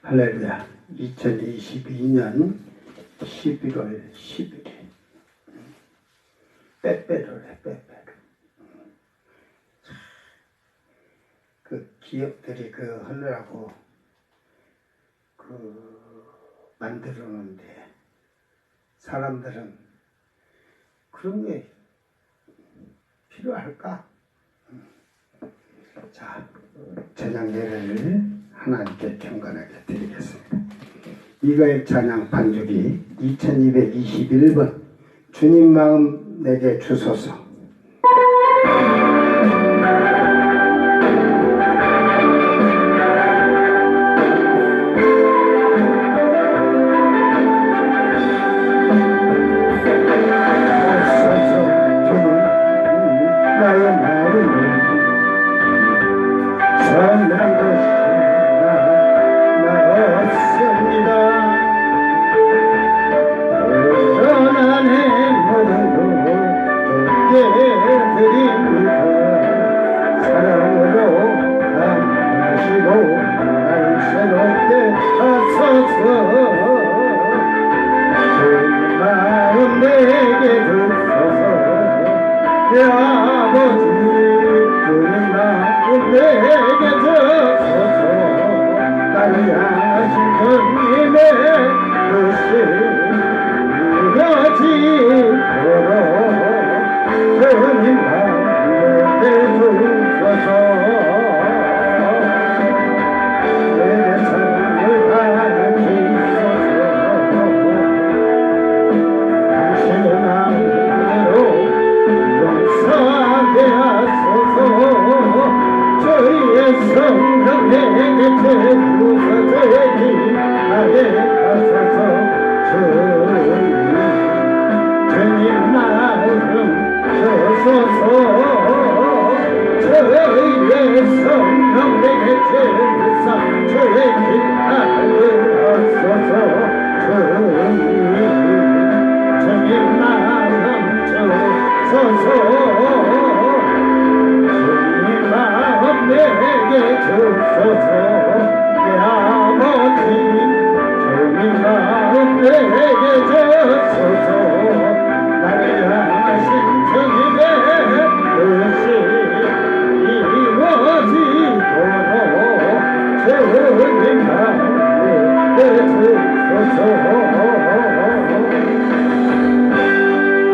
할렐루야. 2022년 11월 10일 빼빼로래. 빼빼로. 그 기업들이 하려고 만들어 놓은데 사람들은 그런 게 필요할까? 자, 찬양 예배를 하나님께 경건하게 드리겠습니다. 이거의 찬양 반주기 2221번 주님 마음 내게 주소서.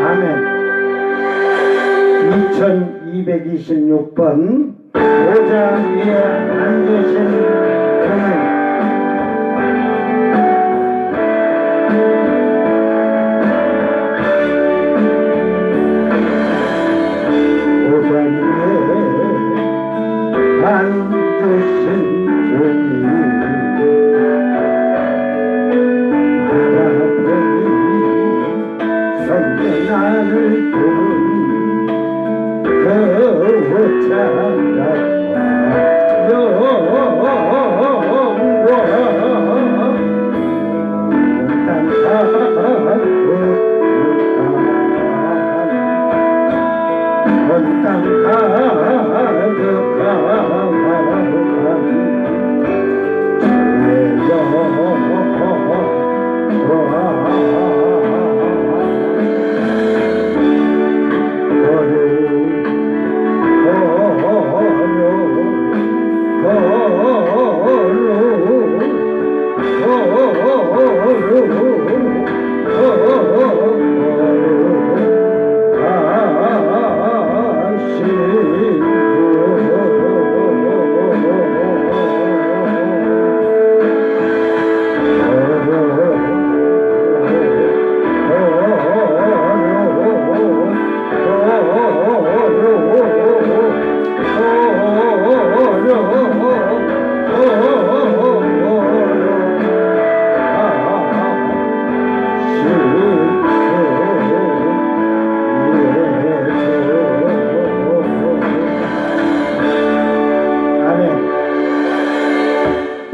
아멘. 2226번 보좌 위에 앉으신 주님,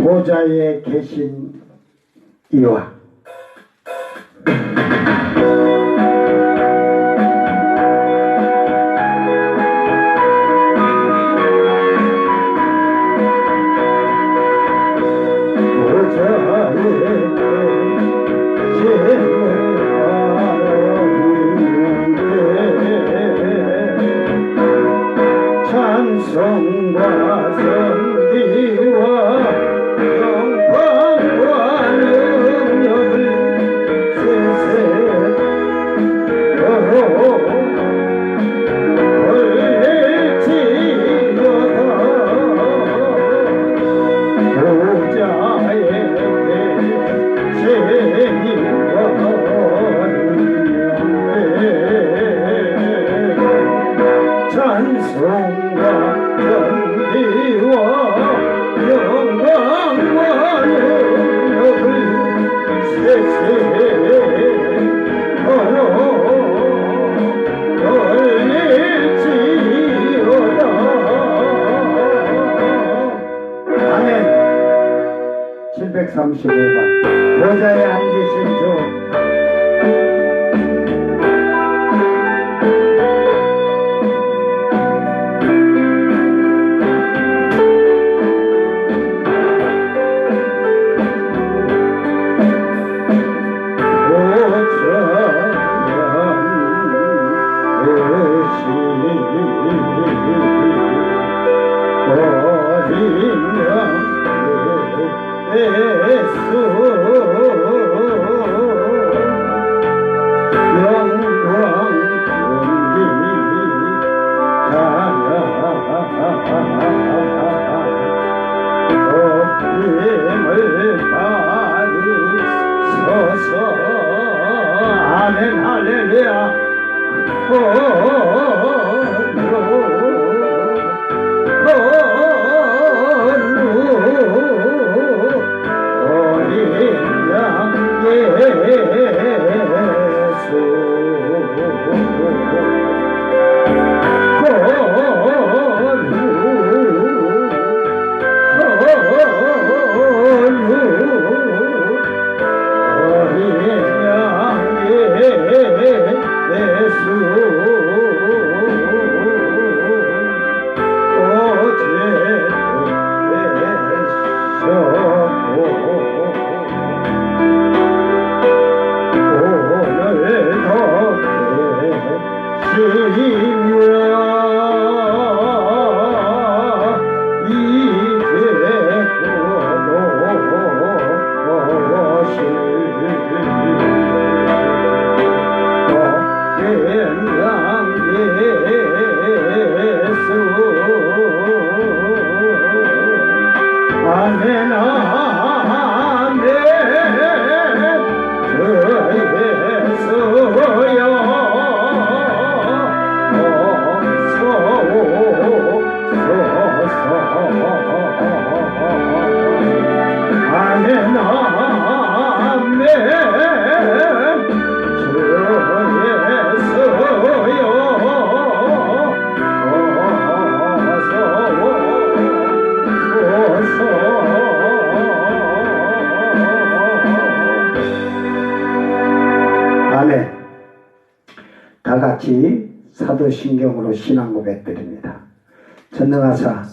보좌에 계신 이와 보좌 735번 보좌에 앉으신 주 아멘 할렐루야 어린 양 아멘 아멘 다 같이 사도신경으로 신앙 고백드립니다. 전능하사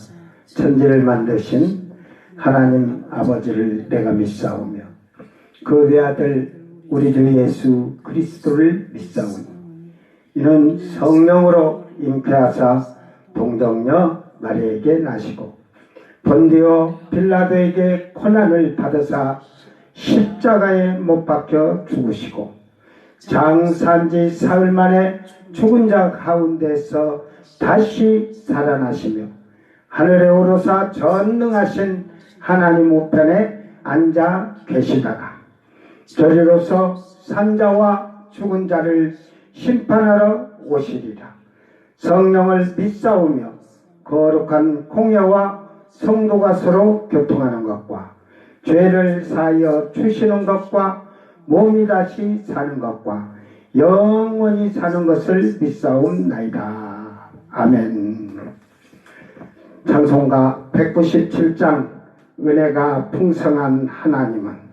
천지를 만드신 하나님 아버지를 내가 믿사오며 그 외아들 우리 주 예수 그리스도를 믿사오니 이는 성령으로 잉태하사 동정녀 마리아에게 나시고 본디오 빌라도에게 고난을 받으사 십자가에 못 박혀 죽으시고 장산지 사흘 만에 죽은 자 가운데서 다시 살아나시며 하늘에 오르사 전능하신 하나님 우편에 앉아 계시다가 저리로서 산자와 죽은 자를 심판하러 오시리라. 성령을 믿사오며 거룩한 공예와 성도가 서로 교통하는 것과 죄를 사하여 주시는 것과 몸이 다시 사는 것과 영원히 사는 것을 믿사옵나이다. 아멘. 찬송가 197장 은혜가 풍성한 하나님은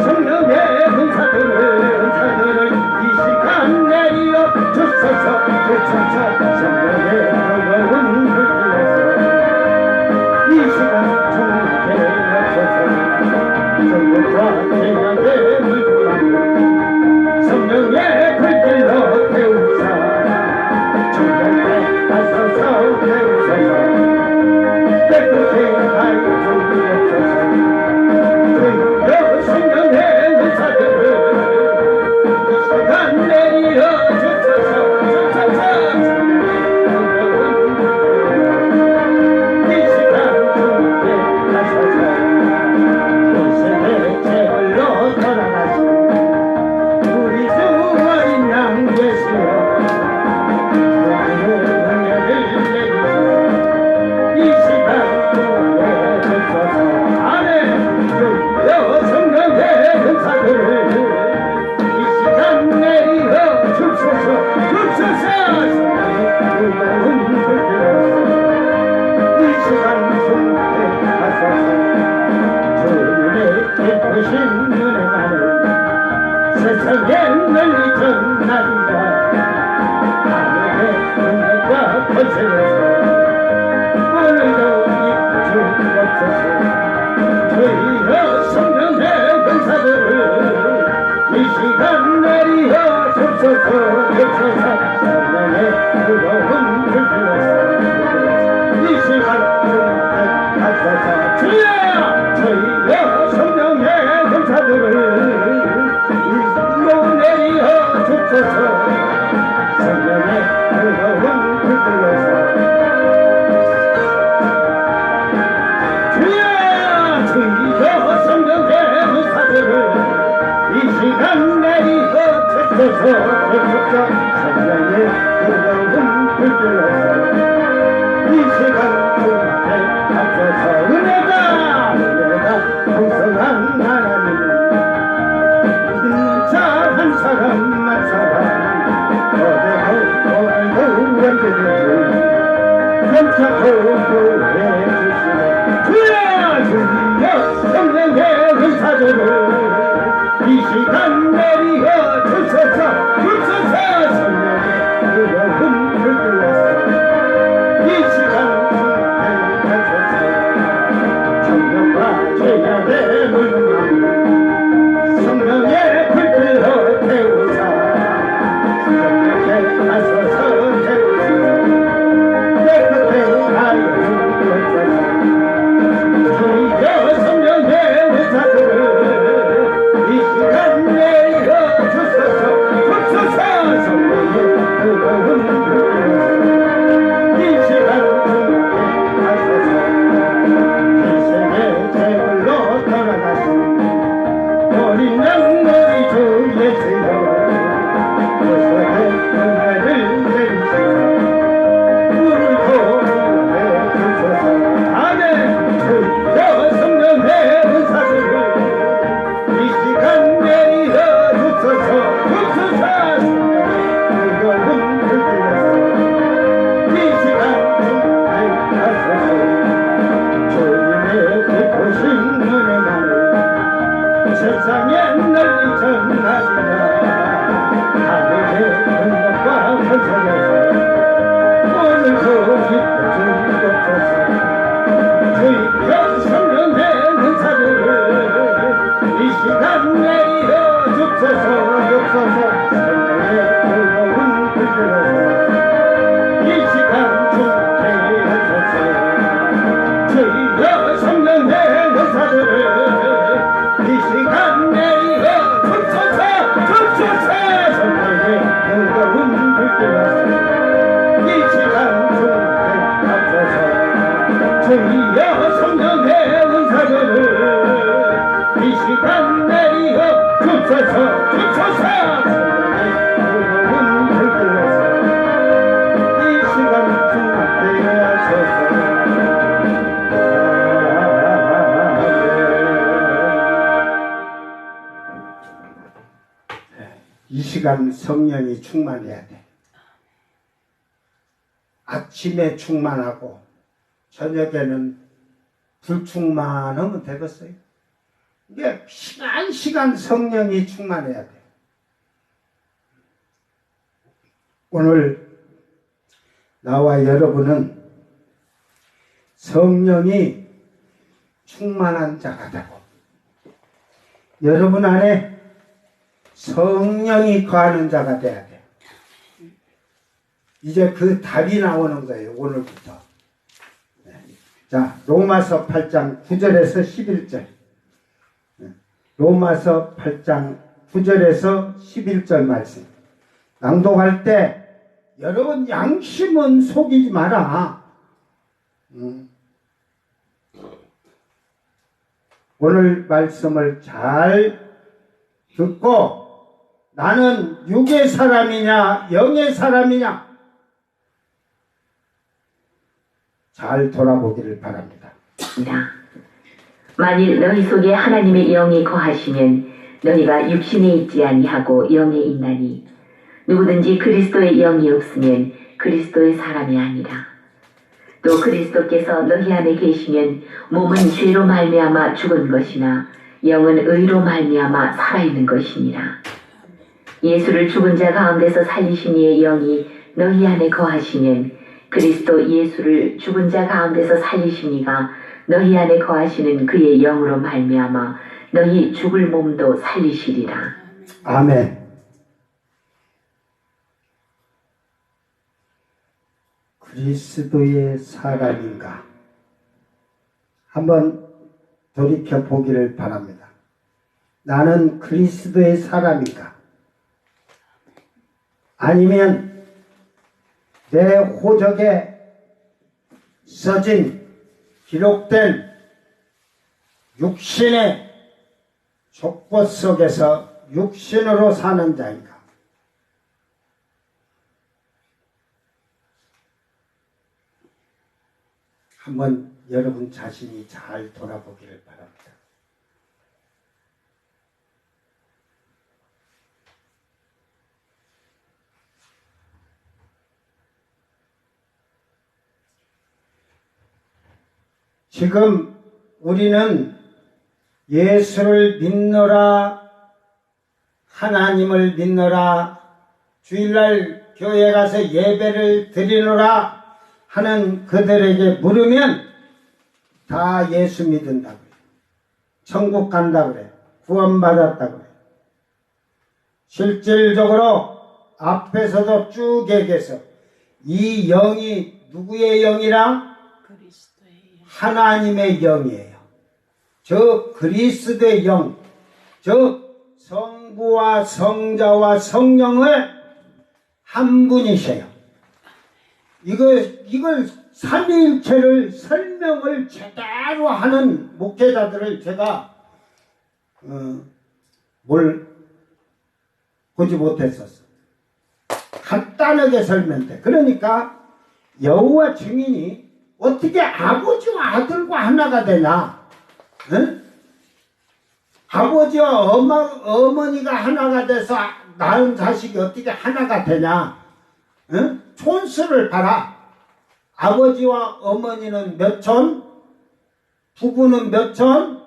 성령의 은사들을 이 시간 내리어 주소서 성령의 영광은 세상에 널리 전하리라. 하늘의 은혜가 거슬려서 오늘도 입주옵소서. 저희여 성령의 권사들을 이 시간 내리어 줍소서. 줍소서. 성령의 뜨거운 불 들어서 이 시간 하소서. 주여 저희여 성령의 권사들을 일로 내리어 줍소서. 성령의 뜨거운 불 들어서 주여 성령의 권사들을 이 시간 내리어 줍소서. 성령의 뜨거운 불 들어서 이 시간 앞서서 은혜가 풍성한 하나님 믿는 자 한 사람만 오늘도 언제든지 감사하고 교회해 주시네. 주여 성령의 은사들을 이 시간 내리어 주소서. 주소서. 성령의 뜨거운 불 들어서 이 시간 죄악의 물망 성령의 불길로 태우사 성령의 하소서 태우사 깨끗해 하여 주옵소서. 주여 성령의 의사들을 이 시간 내려 주소서. 주소서. 성령의 뜨거운 불 이 시간 어린 양머리 주 예수여 어서의 은혜를 내리소서. 물을 도해 주소서. 아멘. 주여 성령의 은사들을 이 시간 내리어 주소서. 주소서. 성령의 뜨거운 불 들어서 이 시간 하소서. 주님의 기쁘신 은혜만을 세상에 널리 전하리라. 하늘의 은덕과 권세에서 오늘도 기뻐 주옵소서. 주여 성령의 은사들을 이 시간 내리어 줍소서. 줍소서. 성령의 뜨거운 불 들어서 이 시간 주게 하소서. 주여 성령의 은사들을 이 시간 내리어 줍소서. 줍소서. 성령의 뜨거운 불 들어서 이 시간 주게 하소서. 주여 성령의 은사들을 이 시간 내리어 줍소서. 줍소서. 성령의 뜨거운 불 들어서 이 시간 주게 하소서. 이 시간 성령이 충만해야 돼. 아침에 충만하고 저녁에는 불충만하면 되겠어요. 이게 시간 성령이 충만해야 돼. 오늘 나와 여러분은 성령이 충만한 자가 되고 여러분 안에 성령이 거하는 자가 돼야 돼요. 이제 그 답이 나오는 거예요. 오늘부터. 자, 로마서 8장 9절에서 11절. 로마서 8장 9절에서 11절 말씀. 낭독할 때 여러분 양심은 속이지 마라. 오늘 말씀을 잘 듣고 나는 육의 사람이냐 영의 사람이냐 잘 돌아보기를 바랍니다. 만일 너희 속에 하나님의 영이 거하시면 너희가 육신에 있지 아니하고 영에 있나니 누구든지 그리스도의 영이 없으면 그리스도의 사람이 아니라. 또 그리스도께서 너희 안에 계시면 몸은 죄로 말미암아 죽은 것이나 영은 의로 말미암아 살아있는 것이니라. 예수를 죽은 자 가운데서 살리신 이의 영이 너희 안에 거하시면 그리스도 예수를 죽은 자 가운데서 살리신 이가 너희 안에 거하시는 그의 영으로 말미암아 너희 죽을 몸도 살리시리라. 아멘. 그리스도의 사람인가? 한번 돌이켜 보기를 바랍니다. 나는 그리스도의 사람인가? 아니면 내 호적에 써진 기록된 육신의 족보 속에서 육신으로 사는 자인가? 한번 여러분 자신이 잘 돌아보기를 바랍니다. 지금 우리는 예수를 믿노라, 하나님을 믿노라, 주일날 교회 가서 예배를 드리노라 하는 그들에게 물으면 다 예수 믿는다고 그래요. 천국 간다고 그래요. 구원받았다고 그래요. 실질적으로 앞에서도 쭉 얘기해서 이 영이 누구의 영이랑? 하나님의 영이에요. 저 그리스도의 영, 즉 성부와 성자와 성령을 한 분이세요. 이걸 삼위일체를 설명을 제대로 하는 목회자들을 제가 보지 못했었어. 간단하게 설명돼. 그러니까 여호와 증인이 어떻게 아버지와 아들과 하나가 되냐? 응? 아버지와 어머니가 하나가 돼서 낳은 자식이 어떻게 하나가 되냐? 응? 촌수를 봐라. 아버지와 어머니는 몇 촌? 부부는 몇 촌?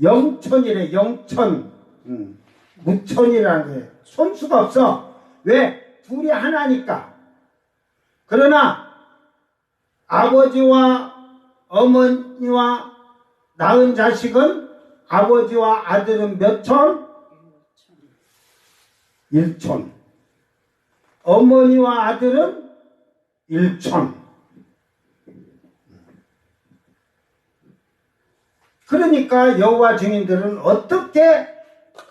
영촌이래. 영촌. 무촌이라는 게 촌수가 없어. 왜? 둘이 하나니까. 그러나 아버지와 어머니와 낳은 자식은 아버지와 아들은 몇 촌? 1촌. 어머니와 아들은 1촌. 그러니까 여호와 증인들은 어떻게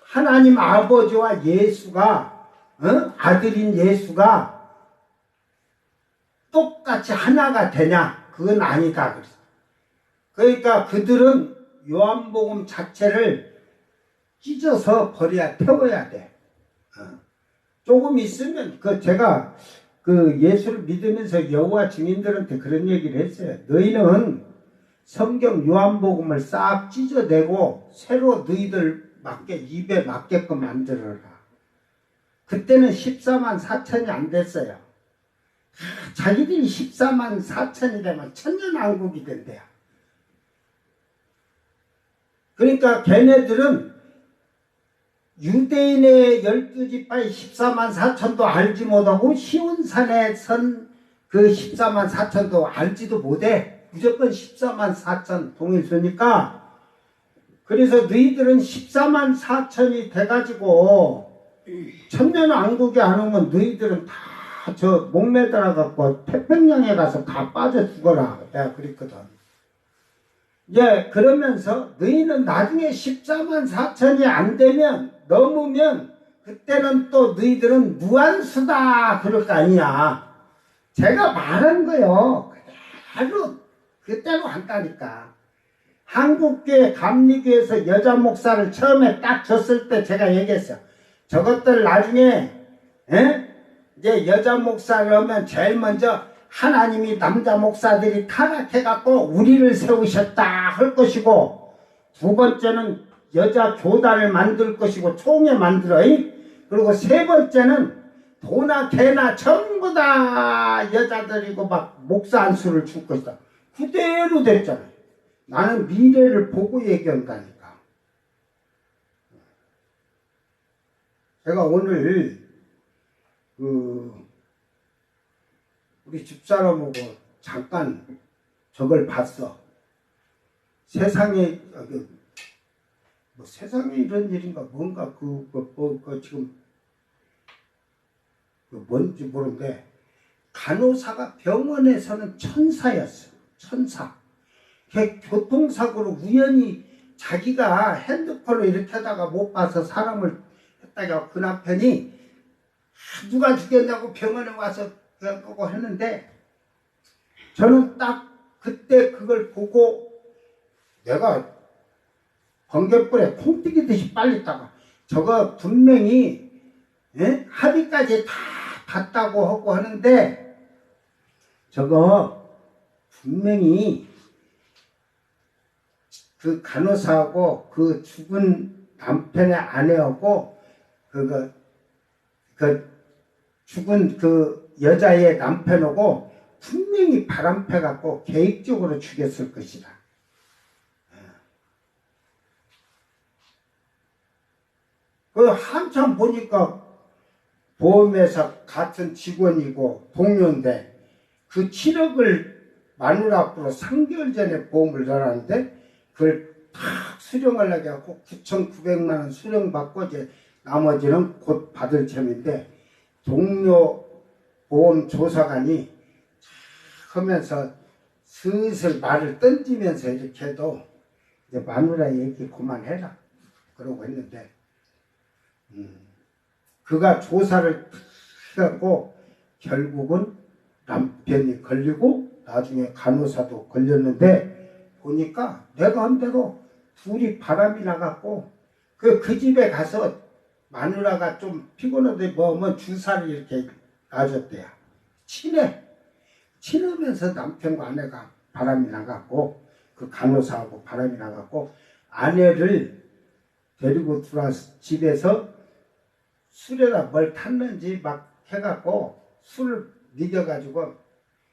하나님 아버지와 예수가 아들인 예수가 똑같이 하나가 되냐? 그건 아니다. 그러니까 그들은 요한복음 자체를 찢어서 버려야, 태워야 돼. 조금 있으면 제가 예수를 믿으면서 여호와 증인들한테 그런 얘기를 했어요. 너희는 성경 요한복음을 싹 찢어내고 새로 너희들 입에 맞게끔 만들어라. 그때는 14만 4천이 안 됐어요. 자기들이 14만 4천이 되면 천년왕국이 된대요. 그러니까 걔네들은 유대인의 12지파의 14만 4천도 알지 못하고 시온산에 선 그 14만 4천도 알지도 못해. 무조건 14만 4천 동일수니까. 그래서 너희들은 14만 4천이 돼가지고 천년왕국에 안 오면 너희들은 다 저 목매달아 갖고 태평양에 가서 다 빠져 죽어라. 내가 그랬거든. 그러면서 너희는 나중에 14만 4천이 안 되면, 넘으면 그때는 또 너희들은 무한수다 그럴 거 아니냐. 제가 말한 거요. 그대로 한다니까. 한국교회 감리교에서 여자 목사를 처음에 딱 줬을 때 제가 얘기했어요. 저것들 나중에 이제 여자 목사를 하면 제일 먼저 하나님이 남자 목사들이 타락해갖고 우리를 세우셨다 할 것이고, 두 번째는 여자 교단을 만들 것이고 총회 만들어. 그리고 세 번째는 도나 개나 전부 다 여자들이고 막 목사 안수를 줄 것이다. 그대로 됐잖아요. 나는 미래를 보고 얘기한다니까. 제가 오늘 우리 집사람하고 잠깐 저걸 봤어. 세상에 뭐 세상에 이런 일인가 뭔가 지금 뭔지 모르는데 간호사가 병원에서는 천사였어. 천사. 걔 교통사고로 우연히 자기가 핸드폰을 이렇게 하다가 못 봐서 사람을 했다가 그 남편이 누가 죽였냐고 병원에 와서 그냥 끄고 했는데 저는 딱 그때 그걸 보고 내가 번갯불에 콩 튀기듯이 빨리 따가 저거 분명히 합의까지 다 봤다고 하고 하는데 저거 분명히 그 간호사하고 그 죽은 남편의 아내하고 그 죽은 그 여자의 남편하고 분명히 바람펴 갖고 계획적으로 죽였을 것이다. 그 한참 보니까 보험회사 같은 직원이고 동료인데 그 7억을 마누라 앞으로 3개월 전에 보험을 넣었는데 그걸 탁 수령을 하게 하고 9,900만 원 수령받고 이제 나머지는 곧 받을 셈인데 동료 보험 조사관이 하면서 슬슬 말을 던지면서 이렇게 해도 이제 마누라 얘기 그만해라 그러고 했는데 그가 조사를 해갖고 결국은 남편이 걸리고 나중에 간호사도 걸렸는데 보니까 내가 한 대로 둘이 바람이 나갖고 그 집에 가서 마누라가 좀 피곤한데 뭐 주사를 이렇게 놔줬대요. 친하면서 남편과 아내가 바람이 나갖고 그 간호사하고 바람이 나갖고 아내를 데리고 들어와서 집에서 술에다 뭘 탔는지 막 해갖고 술을 먹여가지고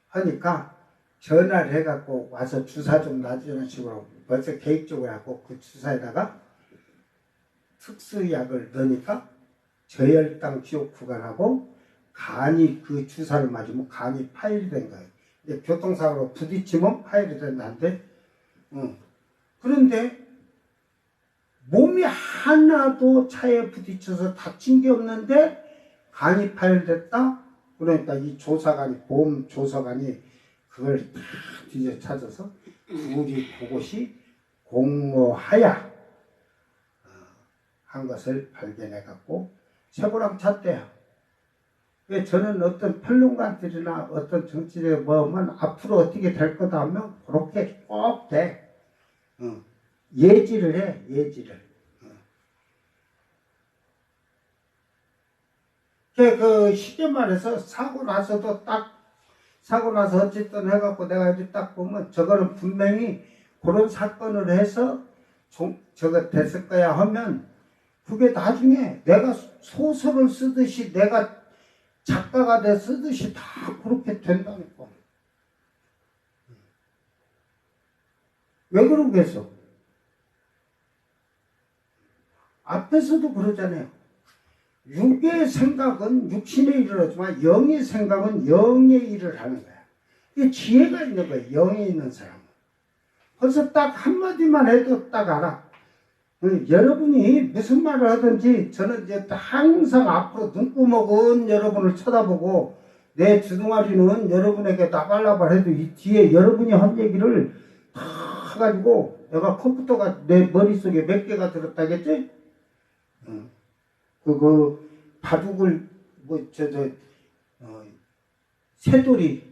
하니까 전화를 해갖고 와서 주사 좀 놔주는 식으로 벌써 계획적으로 하고 그 주사에다가 특수약을 넣으니까 저혈당 지옥후간하고 간이 그 주사를 맞으면 간이 파열이 된 거예요. 이제 교통사고로 부딪히면 파열이 된다는데 그런데 몸이 하나도 차에 부딪혀서 다친 게 없는데 간이 파열됐다? 그러니까 이 조사관이 보험 조사관이 그걸 다 뒤져 찾아서 둘이 그것이 공모하야 한 것을 발견해 갖고 최고랑 찼대요. 저는 어떤 평론가들이나 어떤 정치를 보면 앞으로 어떻게 될 거다 하면 그렇게 꼭 돼. 예지를 해, 예지를. 그 쉽게 말해서 사고 나서도 사고 나서 어쨌든 해갖고 내가 이렇게 딱 보면 저거는 분명히 그런 사건을 해서 저거 됐을 거야 하면 그게 나중에 내가 소설을 쓰듯이 내가 작가가 돼 쓰듯이 다 그렇게 된다니까. 왜 그러겠어? 앞에서도 그러잖아요. 육의 생각은 육신의 일을 하지만 영의 생각은 영의 일을 하는 거야. 이게 지혜가 있는 거야. 영에 있는 사람은. 그래서 딱 한마디만 해도 딱 알아. 여러분이 무슨 말을 하든지 저는 이제 항상 앞으로 눈구멍은 여러분을 쳐다보고 내 주둥아리는 여러분에게 나발나발 해도 이 뒤에 여러분이 한 얘기를 다 가지고 내가 컴퓨터가 내 머릿속에 몇 개가 들었다겠지? 그 바둑을 새돌이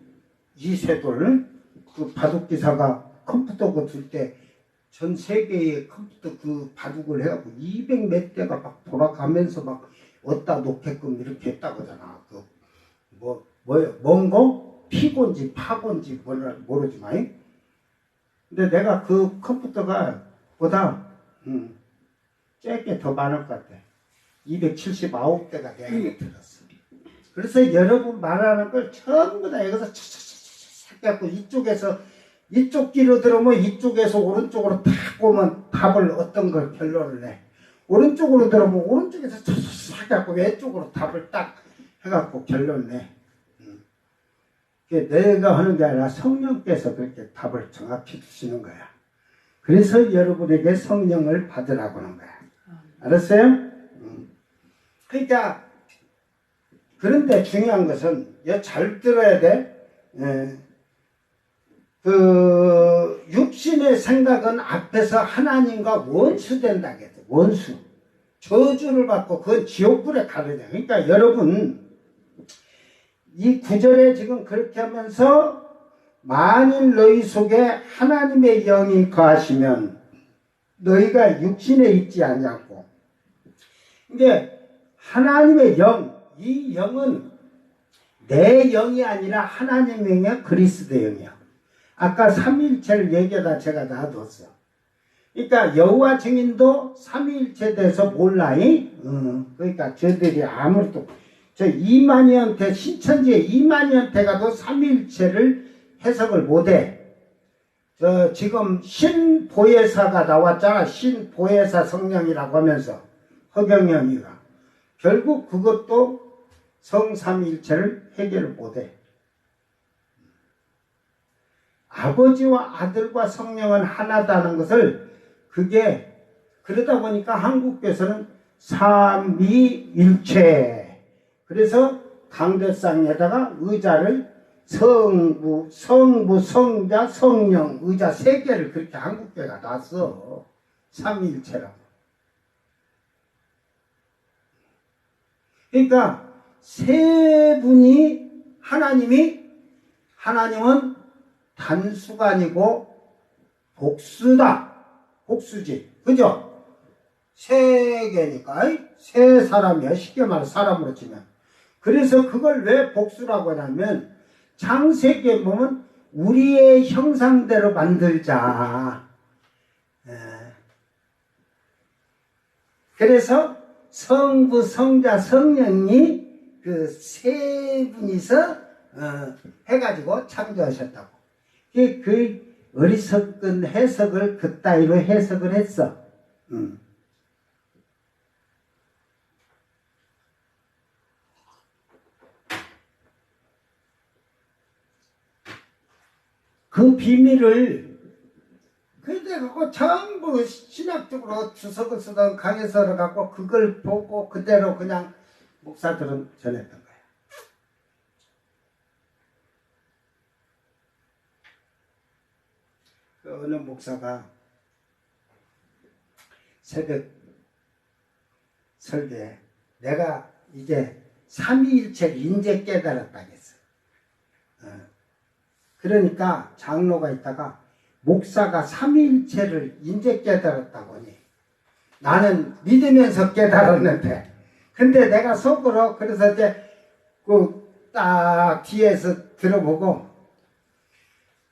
이새돌 그 바둑 기사가 컴퓨터 그 줄 때 전 세계의 컴퓨터 그 바둑을 해갖고 200 몇 대가 막 돌아가면서 막 어디다 놓게끔 이렇게 했다고 하잖아. 뭔고? 피곤지 파곤지 모르지만. 근데 내가 그 컴퓨터가 보다 짧게 더 많을 것 같아. 279대가 내가 들었어. 그래서 여러분 말하는 걸 전부 다 여기서 차차차차 해갖고 이쪽 귀로 들으면 이쪽에서 오른쪽으로 탁 보면 답을 어떤 걸 결론을 내. 오른쪽으로 들어보면 오른쪽에서 촥 해갖고 왼쪽으로 답을 딱 해갖고 결론 내. 그게 내가 하는 게 아니라 성령께서 그렇게 답을 정확히 주시는 거야. 그래서 여러분에게 성령을 받으라고 하는 거야. 알았어요? 그러니까 그런데 중요한 것은 잘 들어야 돼. 그 육신의 생각은 앞에서 하나님과 원수된다 그랬어. 원수. 저주를 받고 그건 지옥불에 가르냐. 그러니까 여러분 이 구절에 지금 그렇게 하면서 만일 너희 속에 하나님의 영이 거하시면 너희가 육신에 있지 않냐고. 이게 하나님의 영, 이 영은 내 영이 아니라 하나님의 영이야, 그리스도의 영이야. 아까 삼위일체를 얘기하다 제가 놔뒀어. 그러니까 여호와 증인도 삼위일체에 대해서 몰라이. 그러니까 저들이 아무것도 저 이만희한테 신천지에 이만희한테 가도 삼위일체를 해석을 못해. 저 지금 신보혜사가 나왔잖아. 신보혜사 성령이라고 하면서 허경영이가 결국 그것도 성삼위일체를 해결을 못해. 아버지와 아들과 성령은 하나다는 것을 그게 그러다 보니까 한국교에서는 삼위일체. 그래서 강대상에다가 의자를 성부, 성자, 성령, 의자 세 개를 그렇게 한국교회가 놨어. 삼위일체라고. 그러니까 세 분이 하나님은 단수가 아니고 복수다. 복수지. 그죠? 세 개니까 세 사람이야. 쉽게 말해 사람으로 치면. 그래서 그걸 왜 복수라고 하냐면 창세기에 보면 우리의 형상대로 만들자. 그래서 성부, 성자, 성령이 그 세 분이서 해가지고 창조하셨다고. 그 어리석은 해석을 그따위로 해석을 했어. 그 비밀을 근데 그거 전부 신학적으로 주석을 쓰던 강해서를 갖고 그걸 보고 그대로 그냥 목사들은 전했던 거야. 그 어느 목사가 새벽 설교에 내가 이제 삼위일체를 인제 깨달았다 했어. 그러니까 장로가 있다가 목사가 삼위일체를 인제 깨달았다고 하니 나는 믿으면서 깨달았는데 근데 내가 속으로 그래서 이제 그 딱 뒤에서 들어보고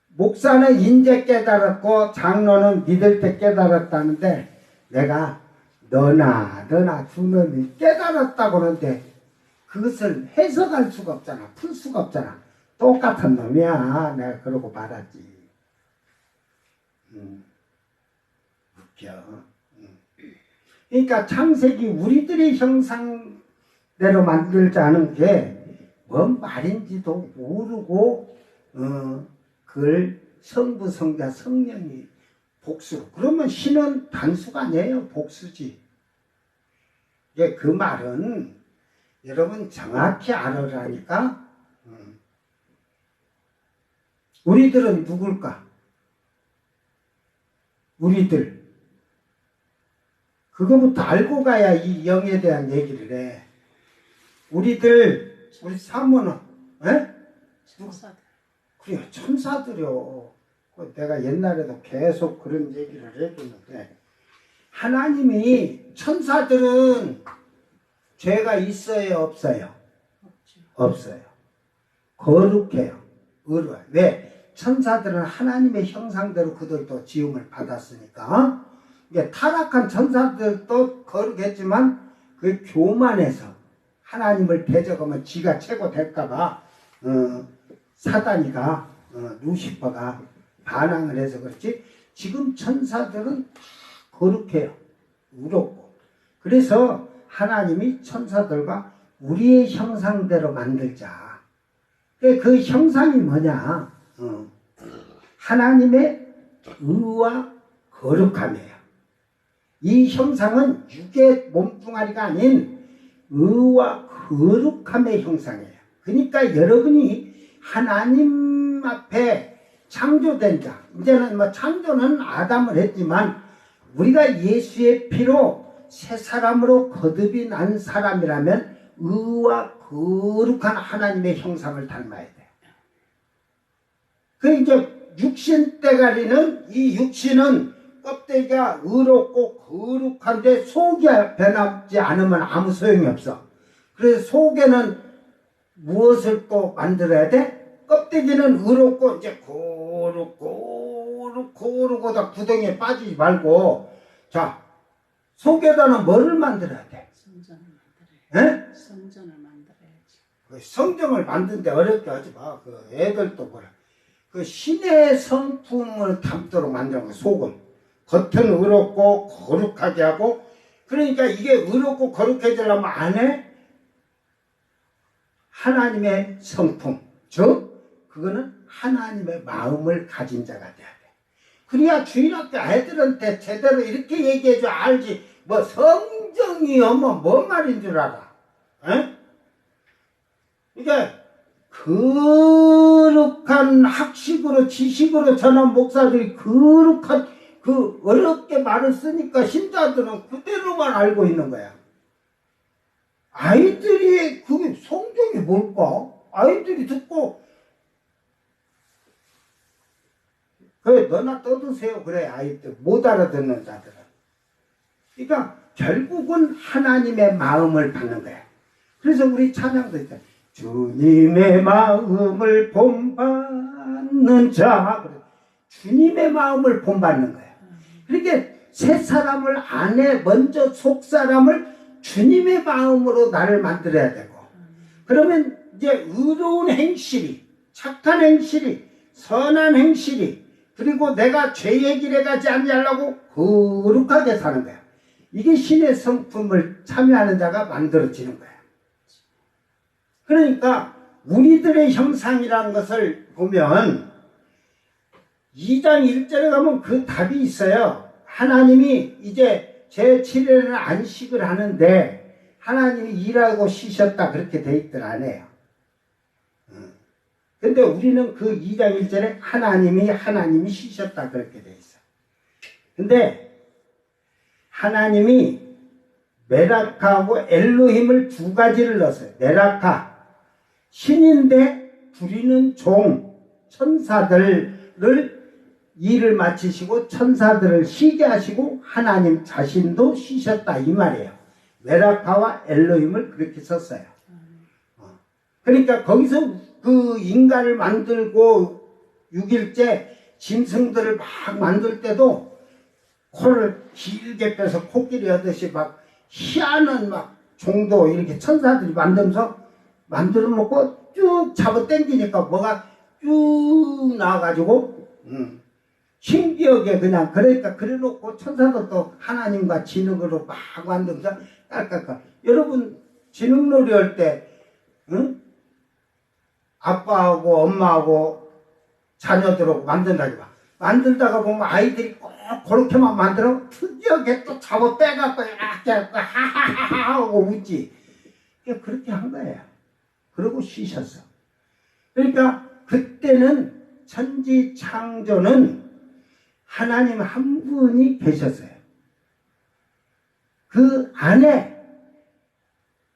목사는 인제 깨달았고 장로는 믿을 때 깨달았다는데 내가 너나 두 놈이 깨달았다고 하는데 그것을 해석할 수가 없잖아. 풀 수가 없잖아. 똑같은 놈이야. 내가 그러고 말았지. 웃겨. 그러니까 창세기 우리들의 형상대로 만들자는 게 뭔 말인지도 모르고 그걸 성부, 성자, 성령이 복수로. 그러면 신은 단수가 아니에요. 복수지. 예, 그 말은 여러분 정확히 알아라니까. 우리들은 누굴까? 우리들. 그거부터 알고 가야 이 영에 대한 얘기를 해. 우리 사모는, 에? 천사들. 그래, 천사들이요. 내가 옛날에도 계속 그런 얘기를 해줬는데, 하나님이, 천사들은 죄가 있어요, 없어요? 없죠. 없어요. 거룩해요. 의로워요. 왜? 천사들은 하나님의 형상대로 그들도 지음을 받았으니까. 이게 타락한 천사들도 거룩했지만 그 교만해서 하나님을 대적하면 지가 최고 될까봐 사단이가 루시퍼가 반항을 해서 그렇지. 지금 천사들은 다 거룩해요. 의롭고. 그래서 하나님이 천사들과 우리의 형상대로 만들자. 그 형상이 뭐냐? 하나님의 의와 거룩함이에요. 이 형상은 육의 몸뚱아리가 아닌 의와 거룩함의 형상이에요. 그러니까 여러분이 하나님 앞에 창조된 자, 이제는 뭐 창조는 아담을 했지만 우리가 예수의 피로 새 사람으로 거듭이 난 사람이라면 의와 거룩한 하나님의 형상을 닮아야 돼요. 그 이제 육신 때가리는, 이 육신은 껍데기가 의롭고 거룩한데 속이 변하지 않으면 아무 소용이 없어. 그래서 속에는 무엇을 또 만들어야 돼? 껍데기는 의롭고 이제 거룩하다 구덩이에 빠지지 말고, 자, 속에다는 뭐를 만들어야 돼? 성전을 만들어야지. 에? 성전을 만들어야지. 그 성경을 만드는데 어렵게 하지 마. 그 애들도 뭐라. 그 신의 성품을 담도록 만드는 거야, 속은. 겉은 의롭고 거룩하게 하고, 그러니까 이게 의롭고 거룩해지려면 안에 하나님의 성품, 즉 그거는 하나님의 마음을 가진 자가 돼야 돼. 그래야 주일학교 애들한테 제대로 이렇게 얘기해줘 알지. 뭐 성경이 뭔 말인 줄 알아. 에? 이게 거룩한 학식으로 지식으로 전한 목사들이 거룩한 그 어렵게 말을 쓰니까 신자들은 그대로만 알고 있는 거야. 아이들이 그게 성경이 뭘까? 아이들이 듣고 그래 너나 떠드세요. 그래 아이들 못 알아듣는 자들은. 그러니까 결국은 하나님의 마음을 받는 거야. 그래서 우리 찬양도 있잖아. 주님의 마음을 본받는 자. 그래. 주님의 마음을 본받는 거야. 그러니까 새 사람을 안에 먼저 속 사람을 주님의 마음으로 나를 만들어야 되고, 그러면 이제 의로운 행실이, 착한 행실이, 선한 행실이, 그리고 내가 죄의 길에 가지 않으려고 거룩하게 사는 거야. 이게 신의 성품을 참여하는 자가 만들어지는 거야. 그러니까 우리들의 형상이라는 것을 보면 2장 1절에 가면 그 답이 있어요. 하나님이 이제 제7일에는 안식을 하는데 하나님이 일하고 쉬셨다 그렇게 돼 있들 안 해요. 근데 우리는 그 2장 1절에 하나님이 쉬셨다 그렇게 돼 있어. 근데 하나님이 메라카하고 엘로힘을 두 가지를 넣었어요. 메라카 신인데 부리는 종 천사들을 일을 마치시고 천사들을 쉬게 하시고 하나님 자신도 쉬셨다 이 말이에요. 메라카와 엘로힘을 그렇게 썼어요. 그러니까 거기서 그 인간을 만들고 6일째 짐승들을 막 만들 때도 코를 길게 빼서 코끼리 하듯이 막 희한한 막 종도 이렇게 천사들이 만들면서 만들어 놓고 쭉 잡아 당기니까 뭐가 쭉 나와가지고 신기하게 그냥 그러니까 그래놓고 천사들도 하나님과 진흙으로 막 만들면서 깔깔깔. 여러분 진흙놀이 할 때 아빠하고 엄마하고 자녀들하고 만든다지 마. 만들다가 보면 아이들이 꼭 그렇게만 만들어 특이하게 또 잡아 빼갖고 이렇게 하하하하 하고 웃지. 그렇게 한 거예요. 그러고 쉬셨어. 그러니까 그때는 천지 창조는 하나님 한 분이 계셨어요. 그 안에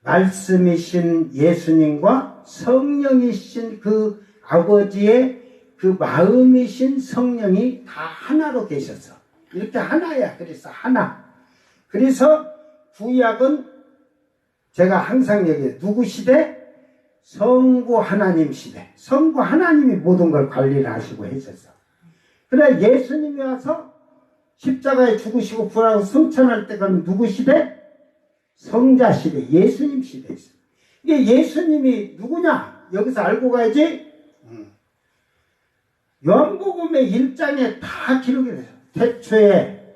말씀이신 예수님과 성령이신 그 아버지의 그 마음이신 성령이 다 하나로 계셨어. 이렇게 하나야. 그래서 하나. 그래서 구약은 제가 항상 얘기해요. 누구 시대? 성부 하나님 시대. 성부 하나님이 모든 걸 관리를 하시고 했었어. 그래 예수님이 와서 십자가에 죽으시고 부활하고 승천할 때가 누구 시대? 성자 시대. 예수님 시대에 있어. 이게 예수님이 누구냐? 여기서 알고 가야지. 요한복음의 1장에 다 기록이 돼요. 태초에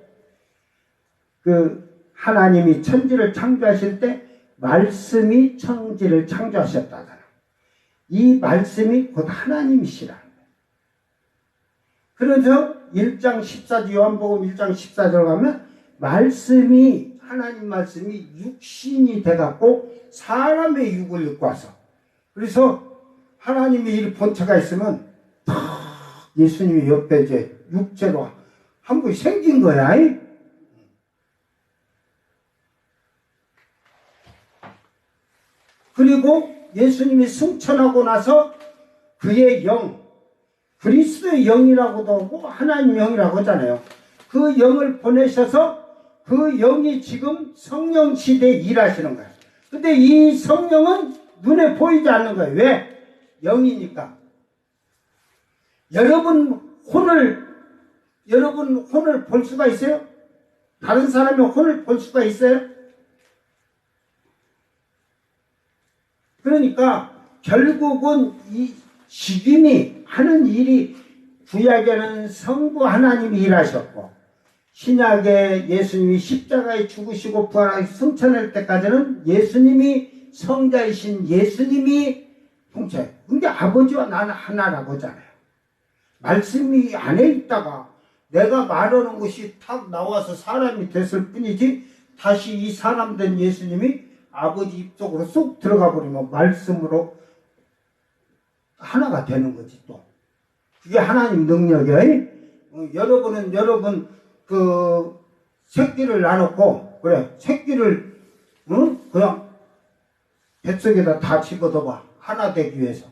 그 하나님이 천지를 창조하실 때 말씀이 천지를 창조하셨다잖아. 이 말씀이 곧 하나님이시라는 거예요. 그래서 1장 14절 요한복음 1장 14절 가면 말씀이 하나님 말씀이 육신이 돼갖고 사람의 육을 입고 와서 그래서 하나님이 이 본체가 있으면 탁 예수님이 옆에 이제 육체로 한 분이 생긴 거야. 그리고 예수님이 승천하고 나서 그의 영, 그리스도의 영이라고도 하고 하나님 영이라고 하잖아요. 그 영을 보내셔서 그 영이 지금 성령 시대에 일하시는 거예요. 근데 이 성령은 눈에 보이지 않는 거예요. 왜? 영이니까. 여러분 혼을 볼 수가 있어요? 다른 사람의 혼을 볼 수가 있어요? 그러니까 결국은 이 지금이 하는 일이 구약에는 성부 하나님이 일하셨고 신약에 예수님이 십자가에 죽으시고 부활하시 승천할 때까지는 예수님이 성자이신 예수님이 통치해요. 근데 아버지와 나는 하나라고 하잖아요. 말씀이 안에 있다가 내가 말하는 것이 탁 나와서 사람이 됐을 뿐이지 다시 이 사람 된 예수님이 아버지 입속으로 쏙 들어가 버리면 말씀으로 하나가 되는 거지 또. 그게 하나님 능력이에요. 여러분은 여러분 그 새끼를 나눴고 그래 새끼를 그냥 뱃속에다 다 집어넣어봐. 하나 되기 위해서.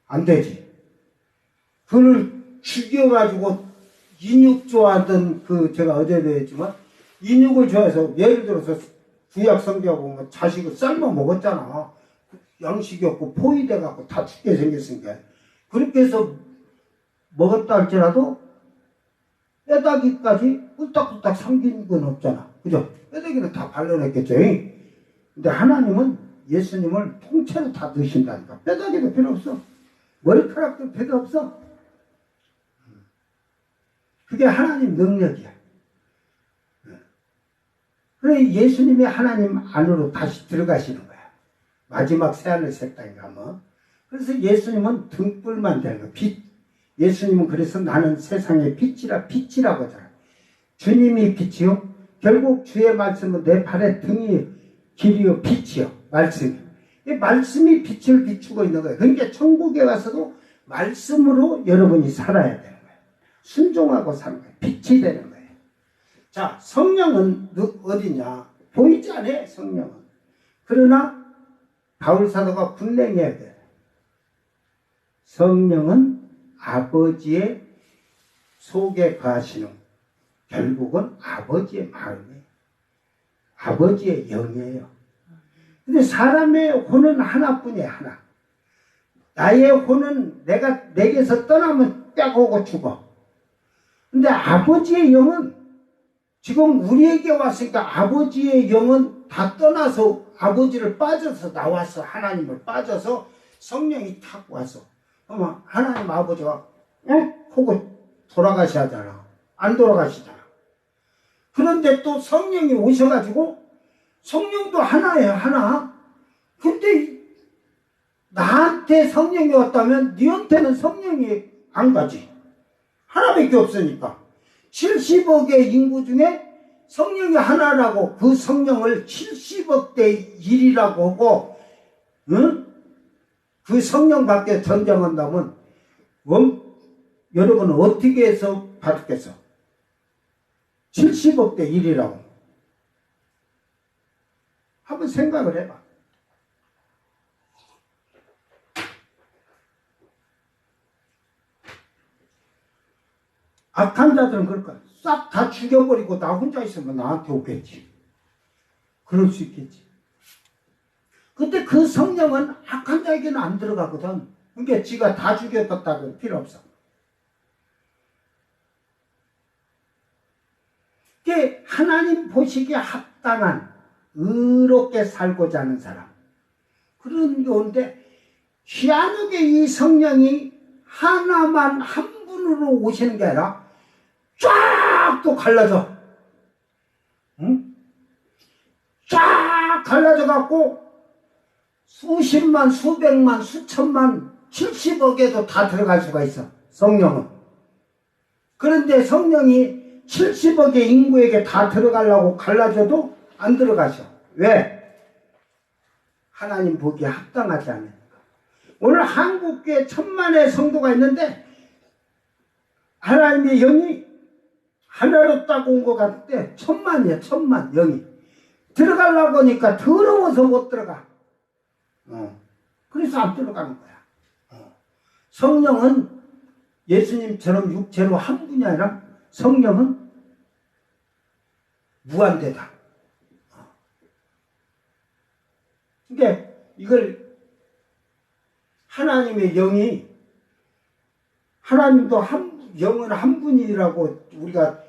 안 되지. 그를 죽여가지고 인육 좋아하던 그 제가 어제도 했지만 인육을 좋아해서 예를 들어서 구약 성경하고 뭐 자식을 삶아 먹었잖아. 양식이 없고 포위돼갖고 다 죽게 생겼으니까. 그렇게 해서 먹었다 할지라도 뼈다귀까지 꿀딱꿀딱 삼긴 건 없잖아. 그죠? 뼈다귀는 다 발라냈겠죠. 근데 하나님은 예수님을 통째로 다 넣으신다니까. 뼈다귀도 필요 없어. 머리카락도 필요 없어. 그게 하나님 능력이야. 그래 예수님이 하나님 안으로 다시 들어가시는 거야. 마지막 새하늘 새 땅에 가면. 그래서 예수님은 등불만 되는 거야. 빛. 예수님은 그래서 나는 세상의 빛이라고 하잖아. 주님이 빛이요. 결국 주의 말씀은 내 발의 등이 길이요 빛이요. 말씀이. 이 말씀이 빛을 비추고 있는 거예요. 그러니까 천국에 가서도 말씀으로 여러분이 살아야 되는 거예요. 순종하고 사는 거예요. 빛이 되는 거예요. 자, 성령은 어디냐? 보이지 않아요, 성령은. 그러나 바울 사도가 분명해야 돼요. 성령은 아버지의 속에 거하시는 결국은 아버지의 마음이에요. 아버지의 영이에요. 근데 사람의 혼은 하나뿐이에요, 하나. 나의 혼은 내게서 떠나면 빼고고 죽어. 근데 아버지의 영은 지금 우리에게 왔으니까 아버지의 영은 다 떠나서 아버지를 빠져서 나와서 하나님을 빠져서 성령이 탁 와서 그러면 하나님 아버지가 하고 돌아가셔야잖아. 안 돌아가시잖아. 그런데 또 성령이 오셔가지고 성령도 하나예요, 하나. 근데 나한테 성령이 왔다면 너한테는 성령이 안 가지. 하나밖에 없으니까. 70억의 인구 중에 성령이 하나라고 그 성령을 70억 대 1이라고 하고 그 성령밖에 전쟁한다면 여러분은 어떻게 해서 받겠어? 70억 대 1이라고. 한번 생각을 해봐. 악한 자들은 그럴 거야. 싹 다 죽여버리고 나 혼자 있으면 나한테 오겠지. 그럴 수 있겠지. 근데 그 성령은 악한 자에게는 안 들어가거든. 그러니까 지가 다 죽였다고 필요 없어. 그게 하나님 보시기에 합당한 의롭게 살고자 하는 사람. 그런 게 오는데 희한하게 이 성령이 하나만 한 분으로 오시는 게 아니라 쫙 또 갈라져. 쫙 갈라져 갖고 수십만, 수백만, 수천만, 70억에도 다 들어갈 수가 있어. 성령은. 그런데 성령이 70억의 인구에게 다 들어가려고 갈라져도 안 들어가셔. 왜? 하나님 보기에 합당하지 않으니까. 오늘 한국교회 1000만의 성도가 있는데 하나님의 영이 하나로 딱 온 것 같을 때 1000만이야. 1000만 영이 들어가려고 하니까 더러워서 못 들어가. 그래서 안 들어가는 거야. 성령은 예수님처럼 육체로 한 분이 아니라 성령은 무한대다. 그러니까 이걸 하나님의 영이 하나님도 영은 한 분이라고 우리가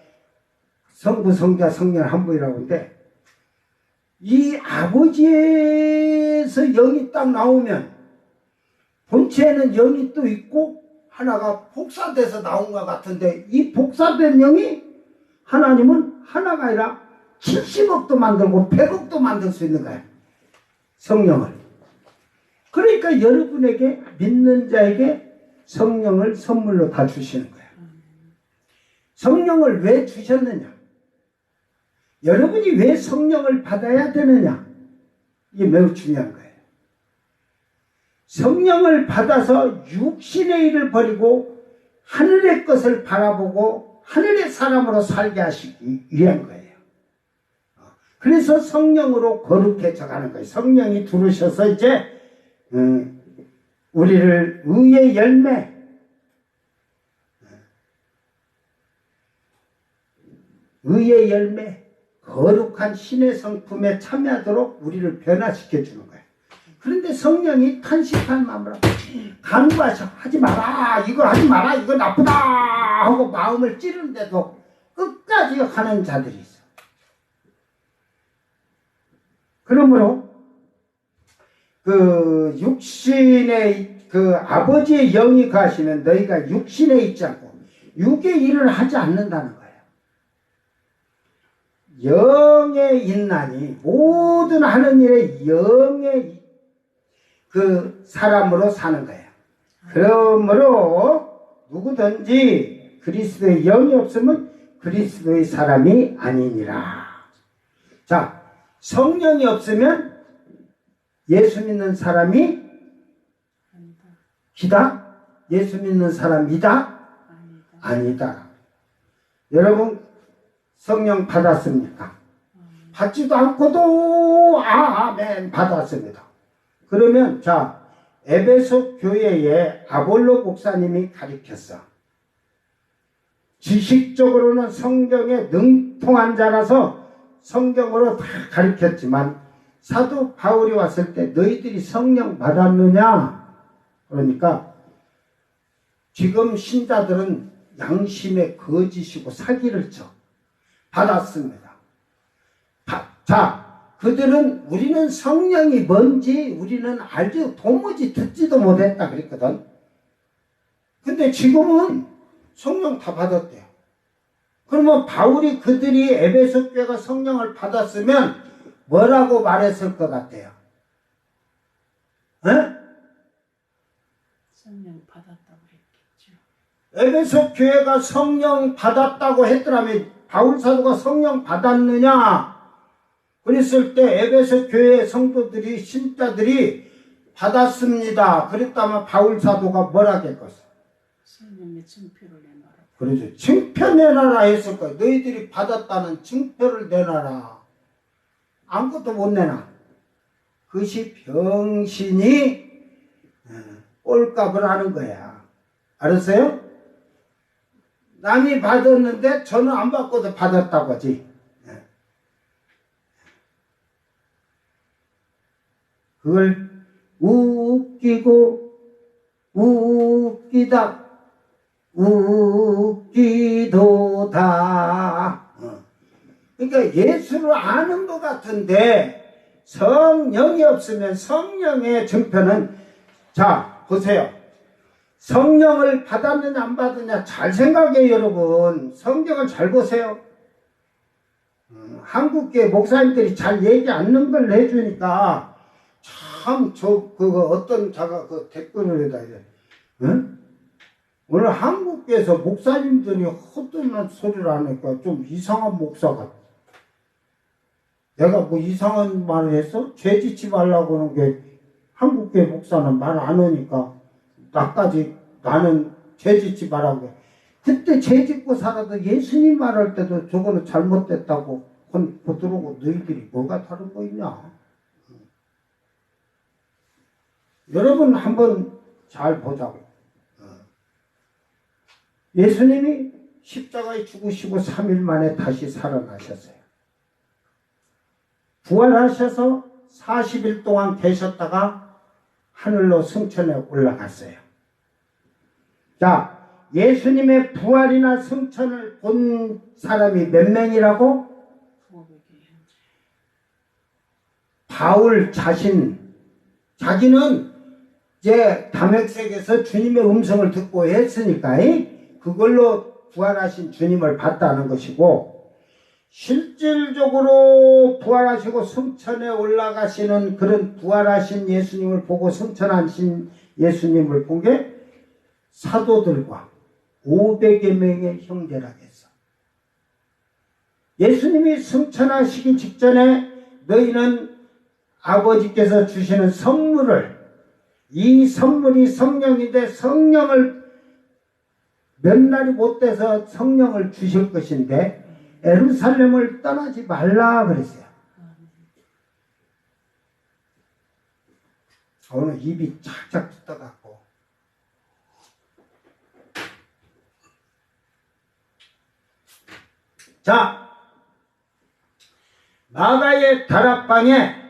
성부, 성자, 성령 한 분이라고 하는데 이 아버지에서 영이 딱 나오면 본체에는 영이 또 있고 하나가 복사돼서 나온 것 같은데 이 복사된 영이 하나님은 하나가 아니라 70억도 만들고 100억도 만들 수 있는 거야. 성령을. 그러니까 여러분에게 믿는 자에게 성령을 선물로 다 주시는 거야. 성령을 왜 주셨느냐? 여러분이 왜 성령을 받아야 되느냐? 이게 매우 중요한 거예요. 성령을 받아서 육신의 일을 버리고 하늘의 것을 바라보고 하늘의 사람으로 살게 하시기 위한 거예요. 그래서 성령으로 거룩해져 가는 거예요. 성령이 들으셔서 이제 우리를 의의 열매 거룩한 신의 성품에 참여하도록 우리를 변화시켜 주는 거예요. 그런데 성령이 탄식한 마음으로 간구하셔. 하지 마라, 이거 하지 마라, 이거 나쁘다 하고 마음을 찌르는데도 끝까지 하는 자들이 있어. 그러므로 그 육신의 그 아버지의 영이 가시면 너희가 육신에 있지 않고 육의 일을 하지 않는다는 거예요. 영에 있나니 모든 하는 일에 영의 그 사람으로 사는 거예요. 그러므로 누구든지 그리스도의 영이 없으면 그리스도의 사람이 아니니라. 자, 성령이 없으면 예수 믿는 사람이 기다? 예수 믿는 사람이다? 아니다. 여러분 성령 받았습니까? 받지도 않고도 아멘 받았습니다. 그러면 자, 에베소 교회에 아볼로 목사님이 가르쳤어. 지식적으로는 성경에 능통한 자라서 성경으로 다 가르쳤지만 사도 바울이 왔을 때 너희들이 성령 받았느냐? 그러니까 지금 신자들은 양심에 거짓이고 사기를 쳐. 받았습니다. 자, 그들은 우리는 성령이 뭔지 우리는 알지 도무지 듣지도 못했다 그랬거든. 근데 지금은 성령 다 받았대요. 그러면 바울이 그들이 에베소 교회가 성령을 받았으면 뭐라고 말했을 것 같아요? 성령 받았다고 했겠죠. 에베소 교회가 성령 받았다고 했더라면 바울 사도가 성령 받았느냐? 그랬을 때 에베소 교회 성도들이 신자들이 받았습니다. 그랬다면 바울 사도가 뭐라 했겠어? 성령의 증표를 내놔라. 그러죠. 증표 내놔라 했을 거야. 너희들이 받았다는 증표를 내놔라. 아무것도 못 내놔. 그것이 병신이 꼴값을 하는 거야. 알았어요? 남이 받았는데 저는 안 받고도 받았다고 하지. 그걸 웃기고 웃기다 웃기도다. 그러니까 예수를 아는 것 같은데 성령이 없으면 성령의 증표는 자 보세요. 성령을 받았느냐 안 받았느냐 잘 생각해요 여러분. 성경을 잘 보세요. 한국계 목사님들이 잘 얘기 않는 걸 해주니까 참 그거 어떤 자가 그 댓글을 해다 이래. 응? 오늘 한국계에서 목사님들이 헛되는 소리를 하니까 좀 이상한 목사 같아. 내가 뭐 이상한 말을 했어? 죄 짓지 말라고 하는 게 한국계 목사는 말 안 하니까 나까지 나는 죄 짓지 말라고 해. 그때 죄 짓고 살아도 예수님 말할 때도 저거는 잘못됐다고 들어오고 너희들이 뭐가 다른 거 있냐? 여러분 한번 잘 보자고. 예수님이 십자가에 죽으시고 3일 만에 다시 살아나셨어요. 부활하셔서 40일 동안 계셨다가 하늘로 승천에 올라갔어요. 자, 예수님의 부활이나 승천을 본 사람이 몇 명이라고? 바울 자기는 이제 담역색에서 주님의 음성을 듣고 했으니까 그걸로 부활하신 주님을 봤다는 것이고, 실질적으로 부활하시고 승천에 올라가시는 그런 부활하신 예수님을 보고 승천하신 예수님을 본 게 사도들과 500여 명의 형제라겠어. 예수님이 승천하시기 직전에 너희는 아버지께서 주시는 이 선물이 성령인데 성령을 몇 날이 못 돼서 성령을 주실 것인데 예루살렘을 떠나지 말라 그랬어요. 오늘 입이 착착 뜯어갖고 자, 마가의 다락방에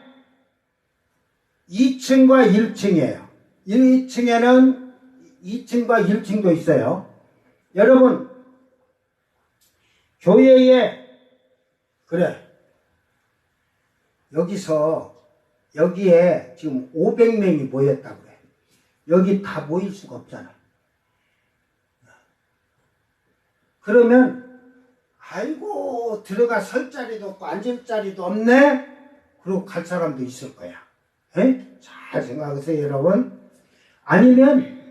2층과 1층이에요. 1층에는 2층과 1층도 있어요. 여러분, 교회에, 여기에 지금 500명이 모였다고 해. 여기 다 모일 수가 없잖아. 그러면, 아이고, 들어가 설 자리도 없고, 앉을 자리도 없네? 그러고 갈 사람도 있을 거야. 잘 생각하세요, 여러분. 아니면,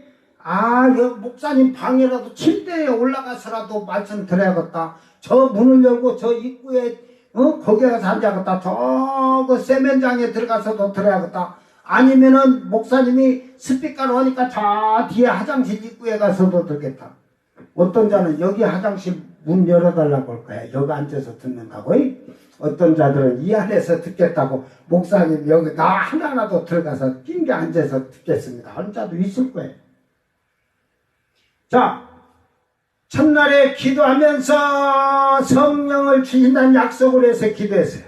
목사님 방이라도 침대에 올라가서라도 말씀 드려야겠다. 저 문을 열고 저 입구에, 거기에 가서 앉아야겠다. 저 세면장에 들어가서도 들어야겠다. 아니면은 목사님이 스피커로 하니까 저 뒤에 화장실 입구에 가서도 듣겠다. 어떤 자는 여기 화장실 문 열어달라고 할 거야. 여기 앉아서 듣는다고. 어떤 자들은 이 안에서 듣겠다고. 목사님 여기 나 하나라도 들어가서 낑겨 앉아서 듣겠습니다 하는 자도 있을 거예요. 자, 첫날에 기도하면서 성령을 주신다는 약속을 해서 기도했어요.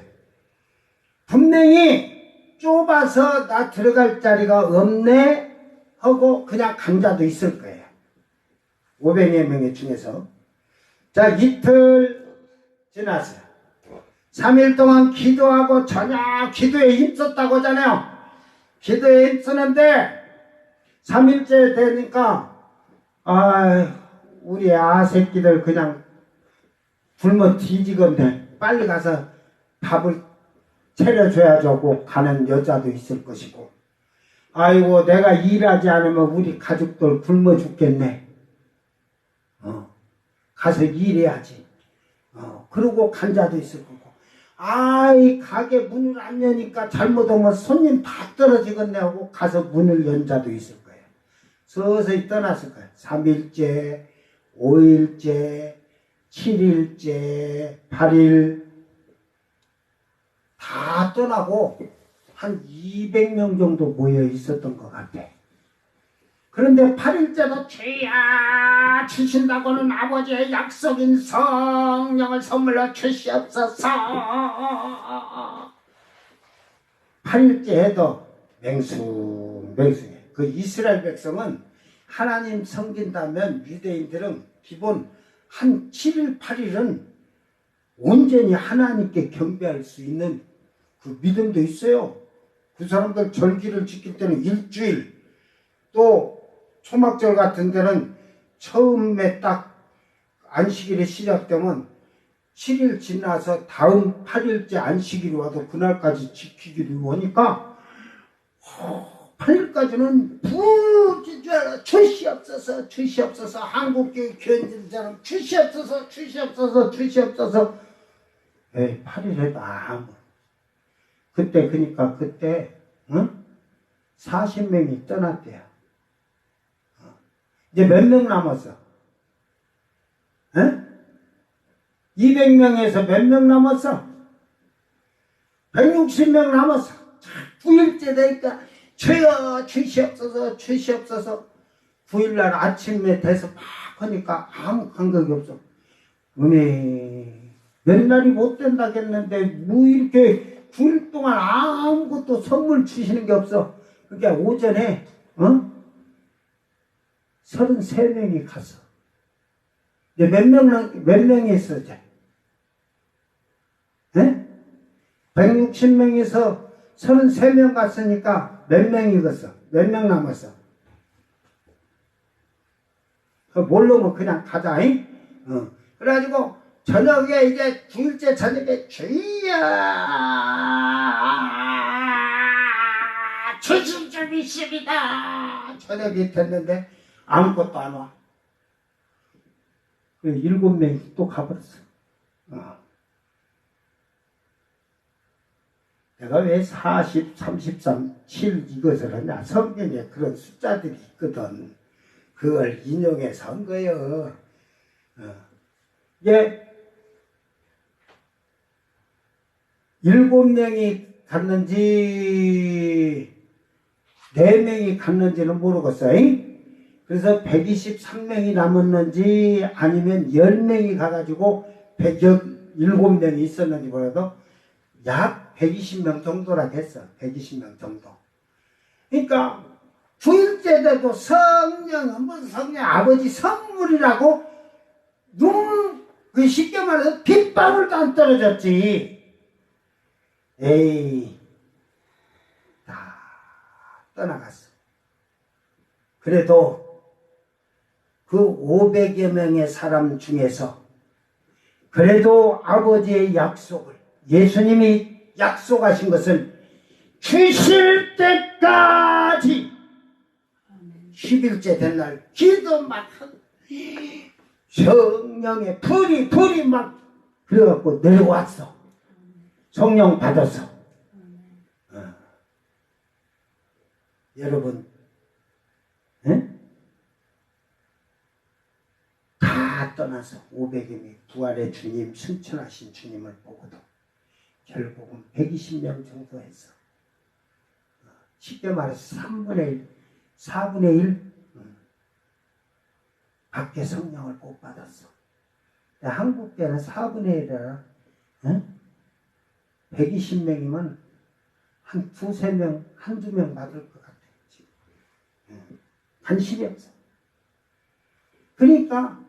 분명히 좁아서 나 들어갈 자리가 없네 하고 그냥 간 자도 있을 거예요. 500여 명 중에서. 자, 이틀 지났어요. 3일 동안 기도하고 저녁 기도에 힘썼다고 하잖아요. 기도에 힘쓰는데 3일째 되니까 우리 새끼들 그냥 굶어 뒤지건데 빨리 가서 밥을 차려줘야지 하고 가는 여자도 있을 것이고, 아이고 내가 일하지 않으면 우리 가족들 굶어 죽겠네. 가서 일해야지. 그러고 간 자도 있을 거고, 이 가게 문을 안 여니까 잘못하면 손님 다 떨어지겠네 하고 가서 문을 연 자도 있을 거예요. 서서히 떠났을 거예요. 3일째, 5일째, 7일째, 8일 다 떠나고 한 200명 정도 모여 있었던 것 같아. 그런데 8일째도 주야 주신다고는 아버지의 약속인 성령을 선물로 주시옵소서. 8일째 해도 맹숭맹숭해. 그 이스라엘 백성은 하나님 섬긴다면 유대인들은 기본 한 7일 8일은 온전히 하나님께 경배할 수 있는 그 믿음도 있어요. 그 사람들 절기를 지킬 때는 일주일, 또 초막절 같은 데는 처음에 딱 안식일이 시작되면 7일 지나서 다음 8일째 안식일이 와도 그날까지 지키기로 하니까 8일까지는 출시 없어서 한국교회 교인들처럼 출시 없어서 에이 8일 해도 아무 그때 그러니까 그때 응? 40명이 떠났대요. 이제 몇 명 남았어? 응? 200명에서 몇 명 남았어? 160명 남았어. 9일째 되니까 주여 주시옵소서 9일날 아침에 돼서 막 하니까 아무 감각이 없어. 은혜 몇 날이 못 된다겠는데 뭐 이렇게 9일 동안 아무것도 선물 주시는 게 없어. 그러니까 오전에 33명이 갔어. 이제 몇 명이 있어 이제? 160명에서 33명 갔으니까 몇 명이 갔어? 몇 명 남았어? 모르면 그냥 가자. 그래가지고 저녁에 이제 9일째 저녁에 주여 주신 좀 있습니다. 저녁이 됐는데 아무것도 안 와. 7명이 또 가버렸어. 내가 왜 40, 33, 7 이것을 하냐. 성경에 그런 숫자들이 있거든. 그걸 인용해서 한 거예요. 이게 7명이 갔는지 4명이 갔는지는 모르겠어요. 그래서 123명이 남았는지 아니면 10명이 가가지고 107명이 있었는지 몰라도 약 120명 정도라 했어. 120명 정도. 그러니까 9일째 되고 성령은 무슨 성령 아버지 선물이라고 그 쉽게 말해서 빗방울도 안 떨어졌지. 에이 다 떠나갔어. 그래도 그 500여 명의 사람 중에서 그래도 아버지의 약속을 예수님이 약속하신 것을 주실 때까지 10일째 된 날 기도 막 하고 성령의 불이 막 그래갖고 내려왔어. 성령 받았어. 여러분 다 떠나서 500명이 부활의 주님 승천하신 주님을 보고도 결국은 120명 정도 했어. 쉽게 말해서 3분의 1, 4분의 1 밖에 성령을 못 받았어. 한국교회는 4분의 1이라 120명이면 한 2-3명, 한두 명 받을 것 같아. 관심이 없어. 그러니까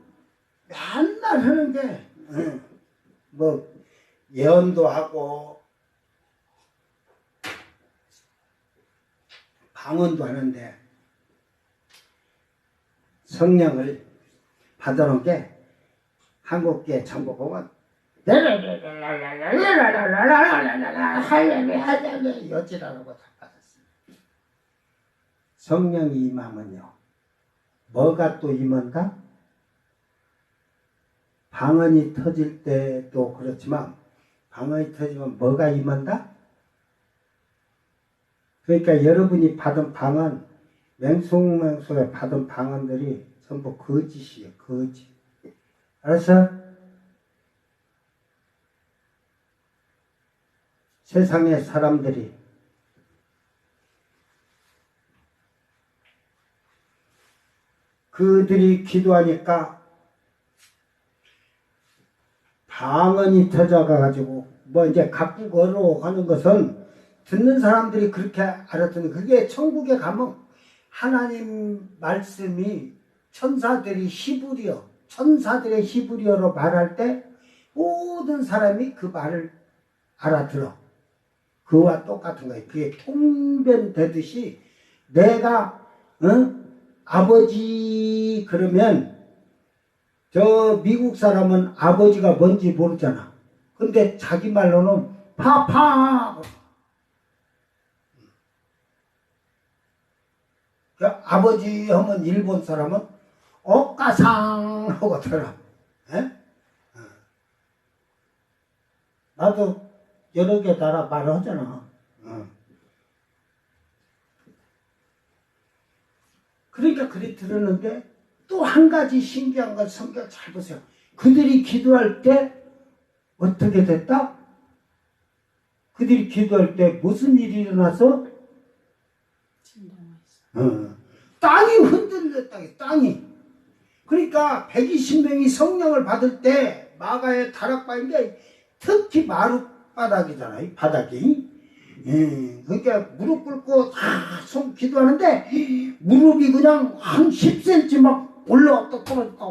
맨날 하는 게 뭐 예언도 하고 방언도 하는데 성령을 받아놓은 게 한국교회 전부 보면 할렐루야 여지라고 다 받았어요. 성령이 임하면요 뭐가 또 임한다? 방언이 터질 때도 그렇지만 방언이 터지면 뭐가 임한다? 그러니까 여러분이 받은 방언 맹수맹수에 받은 방언들이 전부 거짓이에요. 거짓. 알았어? 세상의 사람들이 그들이 기도하니까 방언이 터져가지고 뭐 이제 각국어로 하는 것은 듣는 사람들이 그렇게 알았더니 그게 천국에 가면 하나님 말씀이 천사들의 히브리어로 말할 때 모든 사람이 그 말을 알아들어. 그와 똑같은 거예요. 그게 통변되듯이 내가 아버지 그러면 저 미국 사람은 아버지가 뭔지 모르잖아. 근데 자기 말로는 파파. 그 아버지 하면 일본 사람은 오카상 하고 들어. 나도 여러 개 나라 말을 하잖아. 그러니까 그리 들었는데 또 한 가지 신기한 건 성경 잘 보세요. 그들이 기도할 때 어떻게 됐다? 그들이 기도할 때 무슨 일이 일어나서? 땅이 흔들렸다. 땅이. 그러니까 120명이 성령을 받을 때 마가의 다락방인데 특히 마룻바닥이잖아요. 바닥이. 그러니까 무릎 꿇고 다 손 기도하는데 무릎이 그냥 한 10cm 막 올라왔다 떨어졌다.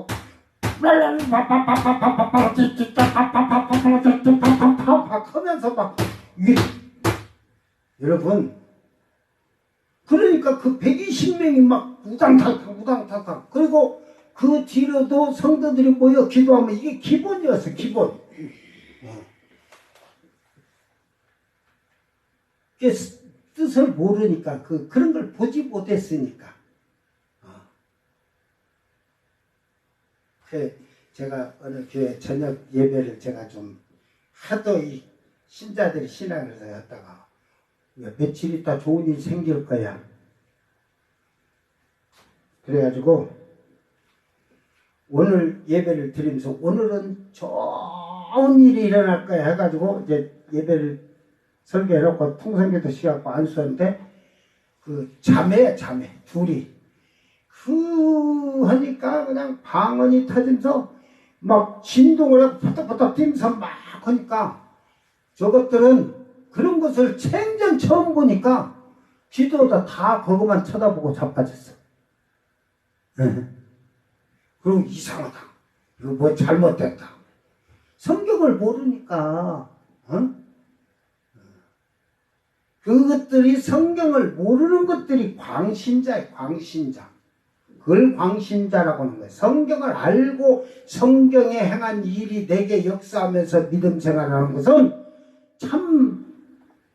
하면서 막 이게 여러분 그러니까 그 120명이 막 우당탕탕 그리고 그 뒤로도 성도들이 모여 기도하면 이게 기본이었어. 기본. 뜻을 모르니까 그런 걸 보지 못했으니까. 제가 어느 교회 저녁 예배를 제가 좀 하도 이 신자들이 신앙을 했다가 며칠 있다 좋은 일 생길 거야. 그래가지고 오늘 예배를 드리면서 오늘은 좋은 일이 일어날 거야 해가지고 이제 예배를 설교해놓고 통성기도 시작하고 안수하는데 그 자매 둘이 하니까 그냥 방언이 터지면서 막 진동을 하고 퍼덕퍼덕 뛰면서 막 하니까 저것들은 그런 것을 생전 처음 보니까 기도하다 다 그것만 쳐다보고 자빠졌어. 그리고 이상하다. 이거 뭐 잘못됐다. 성경을 모르니까 그것들이 성경을 모르는 것들이 광신자예요. 광신자. 그걸 광신자라고 하는 거예요. 성경을 알고 성경에 행한 일이 내게 역사하면서 믿음 생활하는 것은 참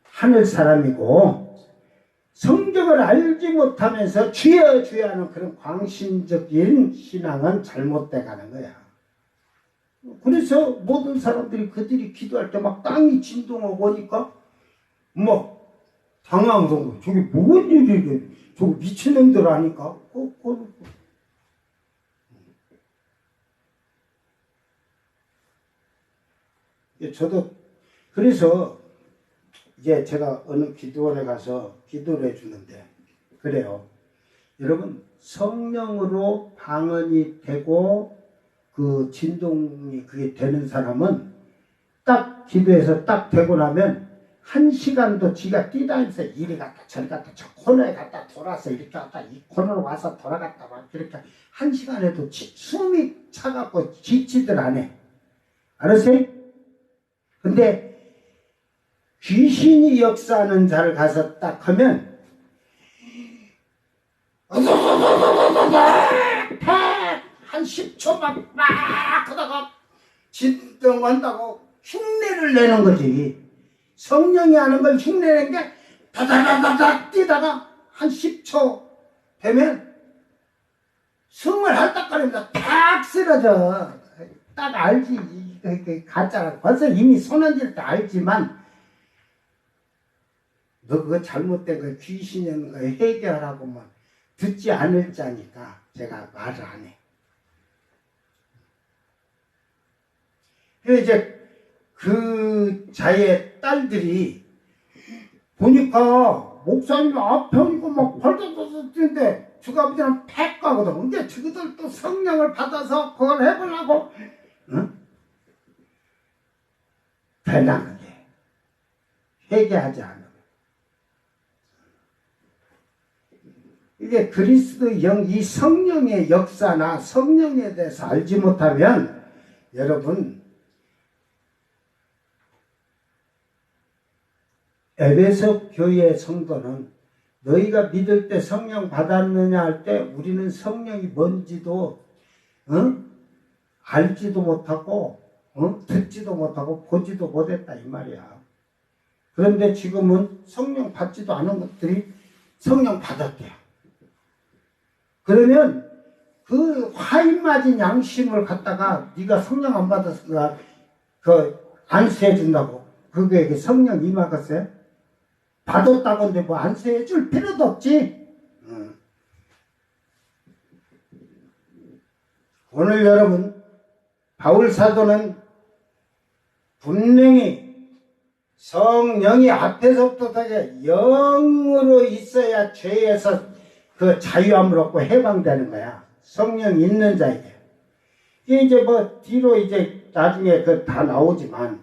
하늘 사람이고 성경을 알지 못하면서 주여 주여 하는 그런 광신적인 신앙은 잘못돼 가는 거야. 그래서 모든 사람들이 그들이 기도할 때 막 땅이 진동하고 오니까 뭐 당황스러운 거. 저게 뭔 일이래. 저거 미친놈들 아니까. 저도 그래서 이제 제가 어느 기도원에 가서 기도를 해주는데 그래요. 여러분 성령으로 방언이 되고 그 진동이 그게 되는 사람은 딱 기도해서 딱 되고 나면 1시간도 지가 뛰다니면서 이리 갔다 저리 갔다 저 코너에 갔다 돌아서 이렇게 갔다 이 코너로 와서 돌아갔다 막 이렇게 1시간에도 숨이 차갖고 지치들 안 해. 알았어요? 근데 귀신이 역사하는 자를 가서 딱 하면 한 10초 막 하다가 진동한다고 흉내를 내는 거지. 성령이 하는 걸 흉내낸 게 다다다다닥 뛰다가 한 10초 되면 숨을 헐떡거리면서 탁 쓰러져. 딱 알지. 가짜라고. 벌써 이미 손 얹을 때 알지만 너 그거 잘못된 거 귀신인 거 해결하고만 듣지 않을 자니까 제가 말을 안 해. 그래서 이제 그 자의 딸들이 보니까 목사님 앞편이고 막 벌떡벌떡 뛰는데 저가 아버지는 팩 가거든. 근데 저들 또 성령을 받아서 그걸 해보려고 배나는 게 회개하지 않으면 이게 그리스도 영, 이 성령의 역사나 성령에 대해서 알지 못하면 여러분 에베소 교회 성도는 너희가 믿을 때 성령 받았느냐 할 때 우리는 성령이 뭔지도 알지도 못하고 듣지도 못하고 보지도 못했다 이 말이야. 그런데 지금은 성령 받지도 않은 것들이 성령 받았대요. 그러면 그 화인 맞은 양심을 갖다가 네가 성령 안 받았으니까 그 안수해 준다고 그게 성령 임하겠어요? 받았다고 하는데 뭐 안수해 줄 필요도 없지. 오늘 여러분 바울 사도는 분명히 성령이 앞에서부터 되게 영으로 있어야 죄에서 그 자유함을 얻고 해방되는 거야. 성령 있는 자에게. 이게 이제 뭐 뒤로 이제 나중에 그 다 나오지만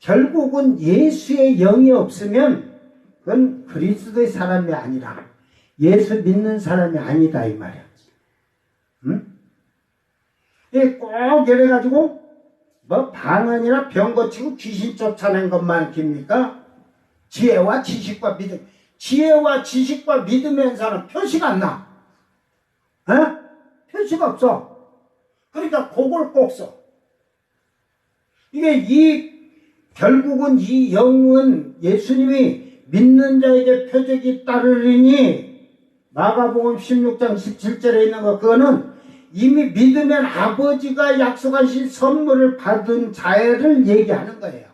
결국은 예수의 영이 없으면 그건 그리스도의 사람이 아니라 예수 믿는 사람이 아니다 이 말이야. 응? 이게 꼭 이래가지고 뭐 방언이나 병 고치고 귀신 쫓아낸 것만 깁니까? 지혜와 지식과 믿음. 지혜와 지식과 믿으면서는 표시가 안 나. 에? 표시가 없어. 그러니까 그걸 꼭 써. 결국은 이 영은 예수님이 믿는 자에게 표적이 따르리니 마가복음 16장 17절에 있는 거 그거는 이미 믿으면 아버지가 약속하신 선물을 받은 자를 얘기하는 거예요.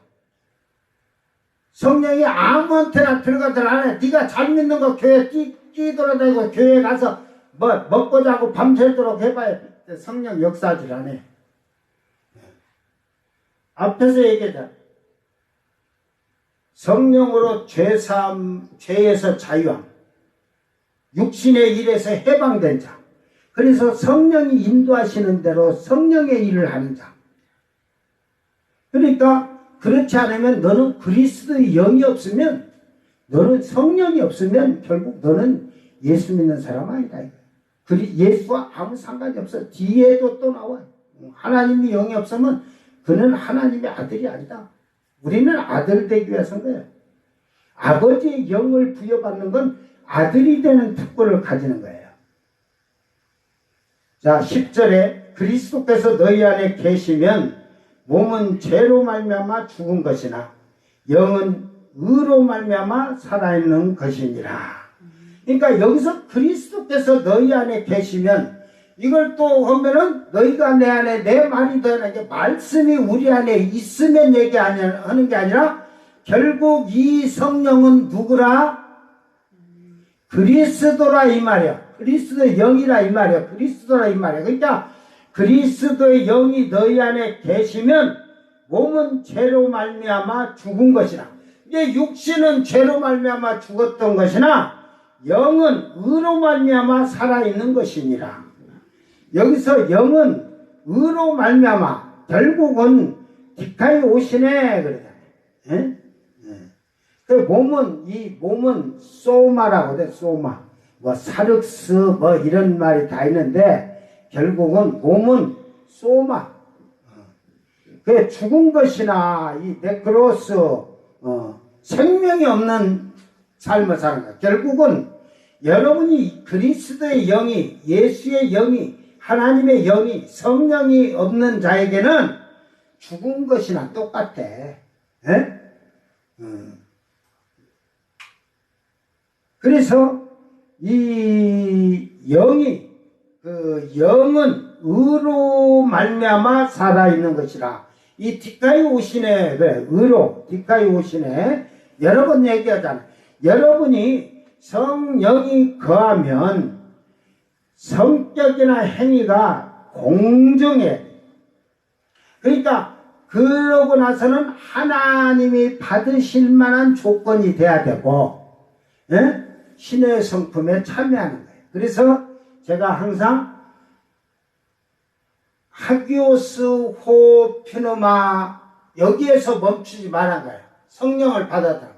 성령이 아무한테나 들어가들 안 해. 네가 잘 믿는 거 교회 뛰돌아다니고 교회 가서 뭐 먹고 자고 밤새도록 해봐야 성령 역사하질 안 해. 앞에서 얘기하자. 성령으로 죄사함, 죄에서 자유함, 육신의 일에서 해방된 자. 그래서 성령이 인도하시는 대로 성령의 일을 하는 자. 그러니까 그렇지 않으면 너는 그리스도의 영이 없으면 너는 성령이 없으면 결국 너는 예수 믿는 사람 아니다. 예수와 아무 상관이 없어. 뒤에도 또 나와. 하나님이 영이 없으면 그는 하나님의 아들이 아니다. 우리는 아들 되기 위해서인 거예요. 아버지의 영을 부여받는 건 아들이 되는 특권을 가지는 거예요. 자, 10절에 그리스도께서 너희 안에 계시면 몸은 죄로 말미암아 죽은 것이나 영은 의로 말미암아 살아있는 것이니라. 그러니까 여기서 그리스도께서 너희 안에 계시면 이걸 또 하면은 너희가 내 안에 내 말이 되는 게 말씀이 우리 안에 있으면 얘기하는 게 아니라 결국 이 성령은 누구라? 그리스도라 이 말이야. 그리스도의 영이라 이 말이야. 그리스도라 이 말이야. 그러니까 그리스도의 영이 너희 안에 계시면 몸은 죄로 말미암아 죽은 것이나 이제 육신은 죄로 말미암아 죽었던 것이나 영은 의로 말미암아 살아있는 것이니라. 여기서 영은 의로 말미암아 결국은 디카이 오시네 그러잖아요. 그 몸은 소마라고 돼. 소마 뭐 사륵스 뭐 이런 말이 다 있는데 결국은 몸은 소마. 그 죽은 것이나 이 네크로스 생명이 없는 삶을 사는 거야. 결국은 여러분이 그리스도의 영이 예수의 영이 하나님의 영이 성령이 없는 자에게는 죽은 것이나 똑같아. 그래서 이 영이 영은 의로 말미암아 살아있는 것이라. 이 디카이 오시네 그래 의로 디카이 오시네 여러 번 얘기하잖아. 여러분이 성령이 거하면 성격이나 행위가 공정해. 그러니까 그러고 나서는 하나님이 받으실 만한 조건이 돼야 되고 신의 성품에 참여하는 거예요. 그래서 제가 항상 하기오스 호 퓨노마 여기에서 멈추지 말한 거예요. 성령을 받았다.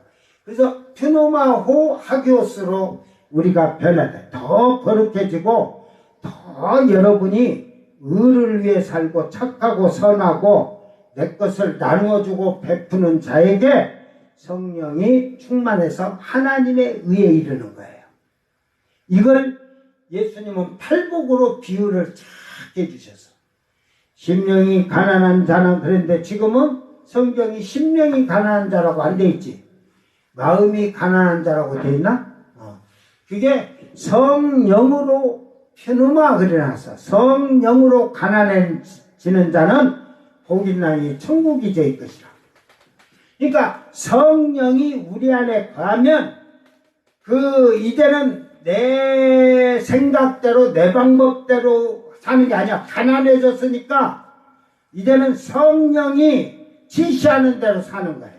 그래서 퓨노마 호 하기오스로 우리가 변화돼. 더 거룩해지고 더 여러분이 의를 위해 살고 착하고 선하고 내 것을 나누어주고 베푸는 자에게 성령이 충만해서 하나님의 의에 이르는 거예요. 이걸 예수님은 팔복으로 비유를 착 해주셔서 심령이 가난한 자는 그런데 지금은 성경이 심령이 가난한 자라고 안 돼 있지. 마음이 가난한 자라고 돼 있나? 그게 성령으로 편음화 그려놨어. 성령으로 가난해지는 자는 복이 나니 천국이 될 것이라. 그러니까 성령이 우리 안에 거하면 이제는 내 생각대로 내 방법대로 사는 게 아니야. 가난해졌으니까 이제는 성령이 지시하는 대로 사는 거예요.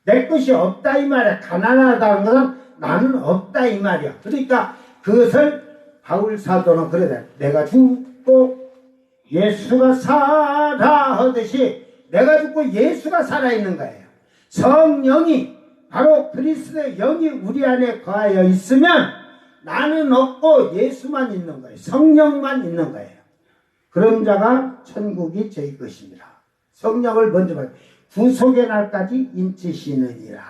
내 것이 없다 이 말이야. 가난하다는 것은 나는 없다 이 말이야. 그러니까 그것을 바울 사도는 그러다. 내가 죽고 예수가 살아 하듯이 내가 죽고 예수가 살아있는 거예요. 성령이 바로 그리스도의 영이 우리 안에 거하여 있으면 나는 없고 예수만 있는 거예요. 성령만 있는 거예요. 그런 자가 천국이 제 것입니다. 성령을 먼저 봐요. 구속의 날까지 인치시느니라.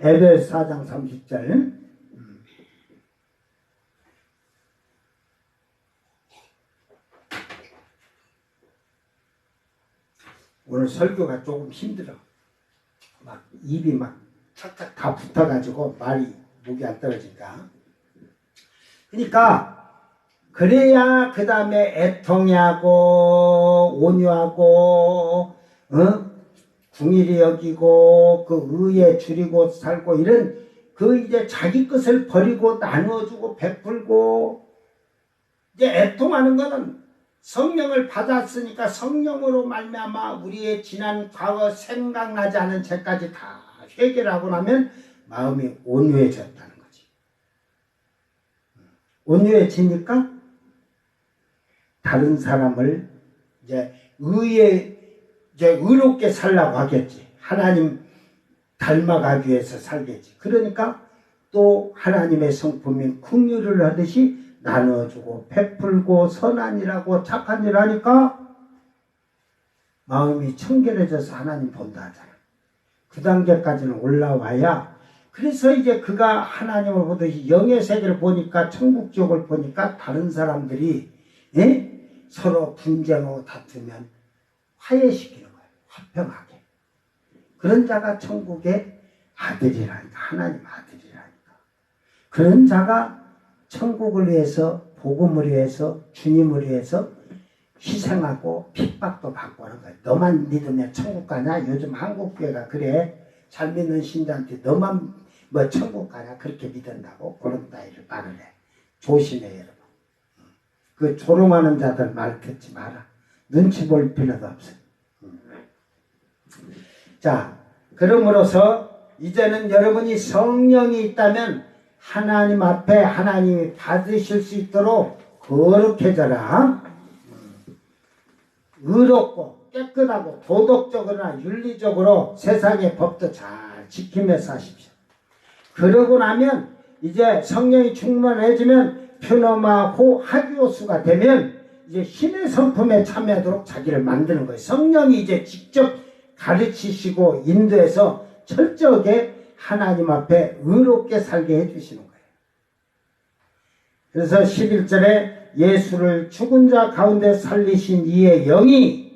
에베소 4장 30절. 오늘 설교가 조금 힘들어. 막 입이 막 착착 다 붙어가지고 말이 목이 안 떨어지니까. 그러니까 그래야 그 다음에 애통하고 온유하고 궁일이 여기고 그 의에 줄이고 살고 이런 이제 자기 것을 버리고 나누어주고 베풀고 이제 애통하는 거는 성령을 받았으니까 성령으로 말미암아 우리의 지난 과거 생각나지 않은 죄까지 다 해결하고 나면 마음이 온유해졌다는 거지. 온유해지니까 다른 사람을 이제 의롭게 살라고 하겠지. 하나님 닮아가기 위해서 살겠지. 그러니까 또 하나님의 성품인 긍휼을 하듯이 나눠주고 베풀고 선한 일하고 착한 일 하니까 마음이 청결해져서 하나님 본다 하잖아. 그 단계까지는 올라와야 그래서 이제 그가 하나님을 보듯이 영의 세계를 보니까 천국 지옥을 보니까 다른 사람들이 서로 분쟁하고 다투면 화해시키는 거예요. 화평하게. 그런 자가 천국의 아들이라니까. 하나님 아들이라니까. 그런 자가 천국을 위해서 복음을 위해서 주님을 위해서 희생하고 핍박도 받고 하는 거예요. 너만 믿으면 천국 가냐? 요즘 한국교회가 그래. 잘 믿는 신자한테 너만 천국 가냐? 그렇게 믿는다고 그런 따위를 말을 해. 조심해 여러분. 그 조롱하는 자들 말 듣지 마라. 눈치 볼 필요도 없어요. 자, 그러므로서 이제는 여러분이 성령이 있다면 하나님 앞에 하나님이 받으실 수 있도록 거룩해져라. 의롭고 깨끗하고 도덕적으로나 윤리적으로 세상의 법도 잘 지키면서 하십시오. 그러고 나면 이제 성령이 충만해지면 표노마호 하기오수가 되면 이제 신의 성품에 참여하도록 자기를 만드는 거예요. 성령이 이제 직접 가르치시고 인도해서 철저하게 하나님 앞에 의롭게 살게 해주시는 거예요. 그래서 11절에 예수를 죽은 자 가운데 살리신 이의 영이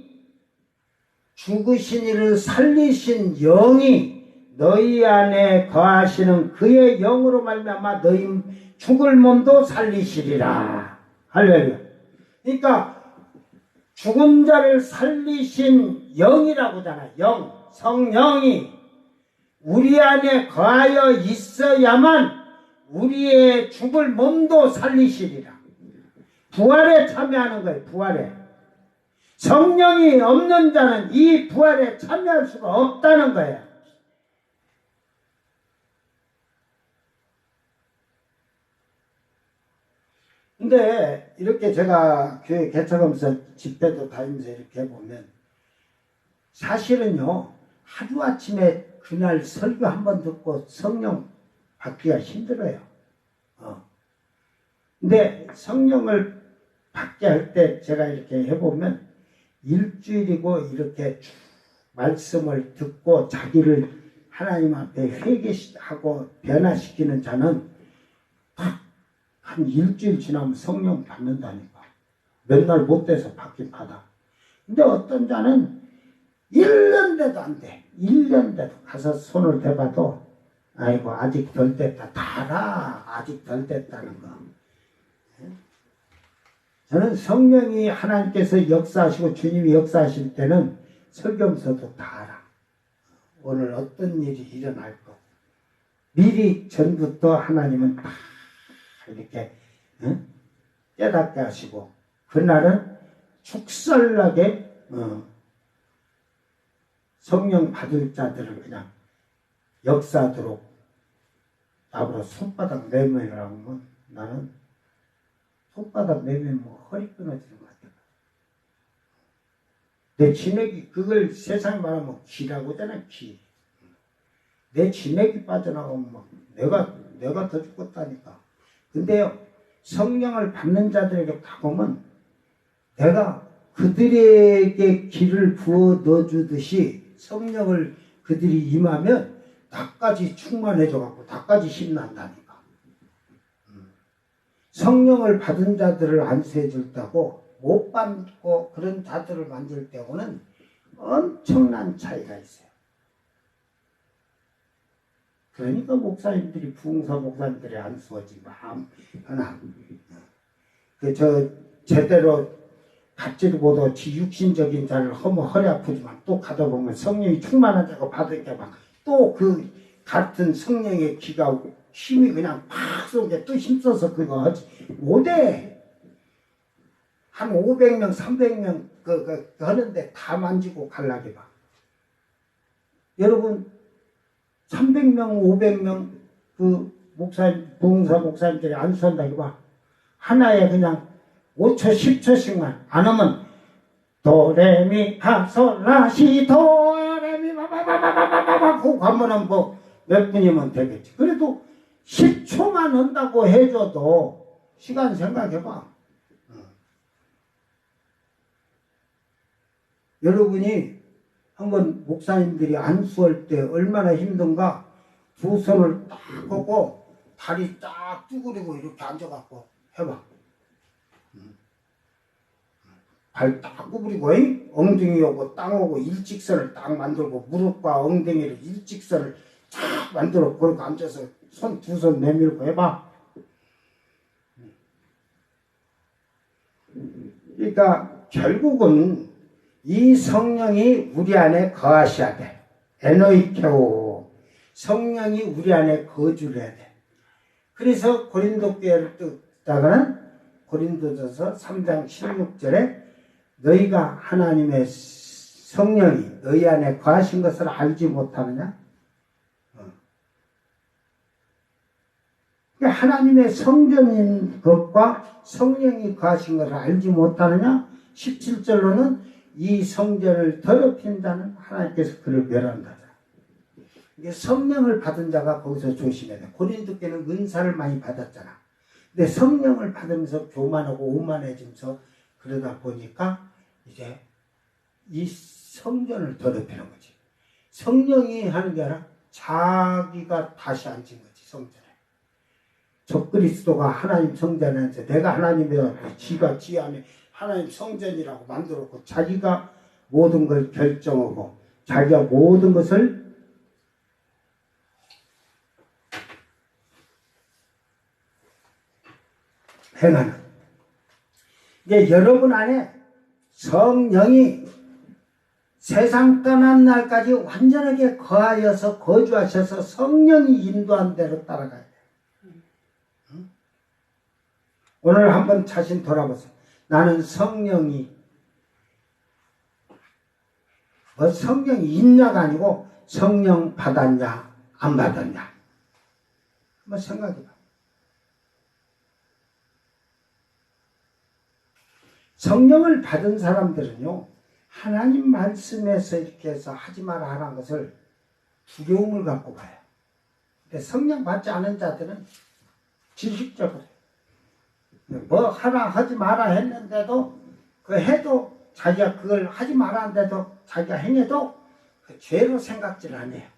죽으신 이를 살리신 영이 너희 안에 거하시는 그의 영으로 말미암아 너희 죽을 몸도 살리시리라. 할렐루야. 그러니까 죽은 자를 살리신 영이라고 하잖아요. 영, 성령이 우리 안에 거하여 있어야만 우리의 죽을 몸도 살리시리라. 부활에 참여하는 거예요. 부활에. 성령이 없는 자는 이 부활에 참여할 수가 없다는 거예요. 근데 이렇게 제가 교회 개척하면서 집회도 다니면서 이렇게 해보면 사실은요, 하루아침에 그날 설교 한 번 듣고 성령 받기가 힘들어요. 근데 성령을 받게 할 때 제가 이렇게 해보면 일주일이고 이렇게 말씀을 듣고 자기를 하나님 앞에 회개하고 변화시키는 자는 한 일주일 지나면 성령 받는다니까. 맨날 못 돼서 받긴 받아. 근데 어떤 자는 1년 돼도 안 돼. 1년 돼도 가서 손을 대봐도 아이고 아직 덜 됐다. 다 알아. 아직 덜 됐다는 거. 저는 성령이 하나님께서 역사하시고 주님이 역사하실 때는 설교서도 다 알아. 오늘 어떤 일이 일어날 거. 미리 전부터 하나님은 다 이렇게 깨닫게 하시고 그날은 축설나게 성령 받을 자들을 그냥 역사하도록 앞으로 손바닥 내밀으라고 하면 나는 손바닥 내밀면 허리 끊어지는 것 같아. 내 진액이 그걸 세상에 말하면 기라고 하잖아. 기. 내 진액이 빠져나가면 막 내가 더 죽었다니까. 근데요 성령을 받는 자들에게 가보면 내가 그들에게 기를 부어 넣어주듯이 성령을 그들이 임하면 나까지 충만해져갖고 나까지 힘난다니까. 성령을 받은 자들을 안수해 줄다고 못 받고 그런 자들을 만질 때하고는 엄청난 차이가 있어요. 그러니까 목사님들이 부흥사 목사님들이 안수하지 마음 하나 저 제대로 받지도 못하고 지 육신적인 자를 하면 허리 아프지만 또 가다 보면 성령이 충만한 자가 받으니까 막 또 그 같은 성령의 기가 힘이 그냥 팍 쏘게 또 힘써서 그거 하지 못해. 한 500명 300명 그 하는데 다 만지고 갈라게 봐. 여러분 300명 500명 그 목사님 부흥사 목사님들이 안수한다고 봐. 하나에 그냥 5초 10초씩만 안 하면 도레미파솔라시 도레미파파파파파파파 그 가면은 뭐 몇 분이면 되겠지. 그래도 10초만 한다고 해줘도 시간 생각해봐. 여러분이 한번 목사님들이 안수할 때 얼마나 힘든가. 두 손을 딱 걷고 다리 딱 쭈그리고 이렇게 앉아갖고 해봐. 발 딱 구부리고 엉덩이 오고 땅 오고 일직선을 딱 만들고 무릎과 엉덩이를 일직선을 딱 만들어 그렇게 앉아서 두 손 내밀고 해봐. 그러니까 결국은 이 성령이 우리 안에 거하셔야 돼. 에노이케오 성령이 우리 안에 거주를 해야 돼. 그래서 고린도 교회를 듣다가는 고린도전서 3장 16절에 너희가 하나님의 성령이 너희 안에 거하신 것을 알지 못하느냐? 그러니까 하나님의 성전인 것과 성령이 거하신 것을 알지 못하느냐? 17절로는 이 성전을 더럽힌 자는 하나님께서 그를 멸한다. 이게 성령을 받은 자가 거기서 조심해야 돼. 고린도 교회는 은사를 많이 받았잖아. 근데 성령을 받으면서 교만하고 오만해지면서 그러다 보니까 이제 이 성전을 더럽히는 거지. 성령이 하는 게 아니라 자기가 다시 앉은 거지, 성전에. 적그리스도가 하나님 성전에 앉아 내가 하나님이라고 지가 지 안에 하나님 성전이라고 만들었고 자기가 모든 걸 결정하고 자기가 모든 것을 행하는. 이제 여러분 안에 성령이 세상 떠난 날까지 완전하게 거하여서 거주하셔서 성령이 인도한 대로 따라가야 돼. 응? 오늘 한번 자신 돌아보세요. 나는 성령이 뭐 성령이 있냐가 아니고 성령 받았냐 안 받았냐 한번 생각해봐. 성령을 받은 사람들은요 하나님 말씀에서 이렇게 해서 하지 마라 하는 것을 두려움을 갖고 가요. 근데 성령 받지 않은 자들은 지식적으로 뭐 하라 하지 마라 했는데도 그 해도 자기가 그걸 하지 마라 했는데도 자기가 행해도 그 죄로 생각질 안 해요.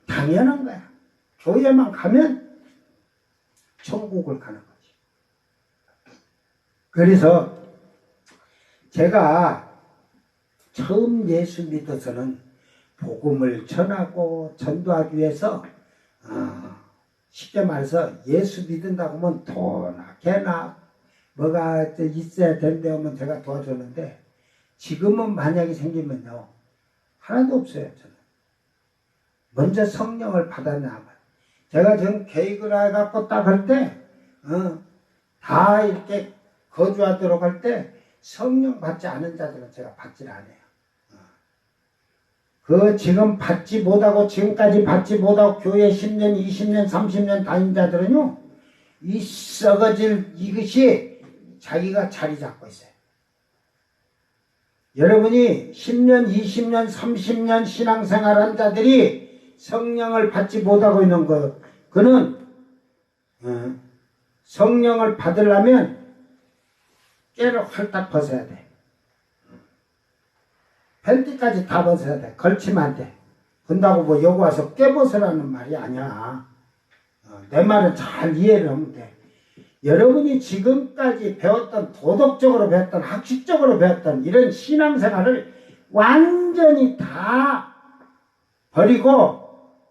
당연한 거야. 교회만 가면 천국을 가는 거지. 그래서 제가 처음 예수 믿어서는 복음을 전하고 전도하기 위해서 쉽게 말해서 예수 믿는다고 하면 돈이나 개나 뭐가 있어야 된다 하면 제가 도와줬는데 지금은 만약에 생기면요 하나도 없어요. 저는 먼저 성령을 받았나. 제가 지금 계획을 해갖고 딱 할 때 다 이렇게 거주하도록 할 때 성령 받지 않은 자들은 제가 받질 않아요. 그 지금 받지 못하고 지금까지 받지 못하고 교회 10년, 20년, 30년 다닌 자들은요 이 썩어질 이것이 자기가 자리 잡고 있어요. 여러분이 10년, 20년, 30년 신앙생활한 자들이 성령을 받지 못하고 있는 것, 그는 성령을 받으려면 깨를 헐딱 벗어야 돼. 팬티까지 다 벗어야 돼. 걸치면 안 돼. 근다고 뭐 여기 와서 깨 벗으라는 말이 아니야. 내 말은 잘 이해를 하면 돼. 여러분이 지금까지 배웠던 도덕적으로 배웠던 학식적으로 배웠던 이런 신앙생활을 완전히 다 버리고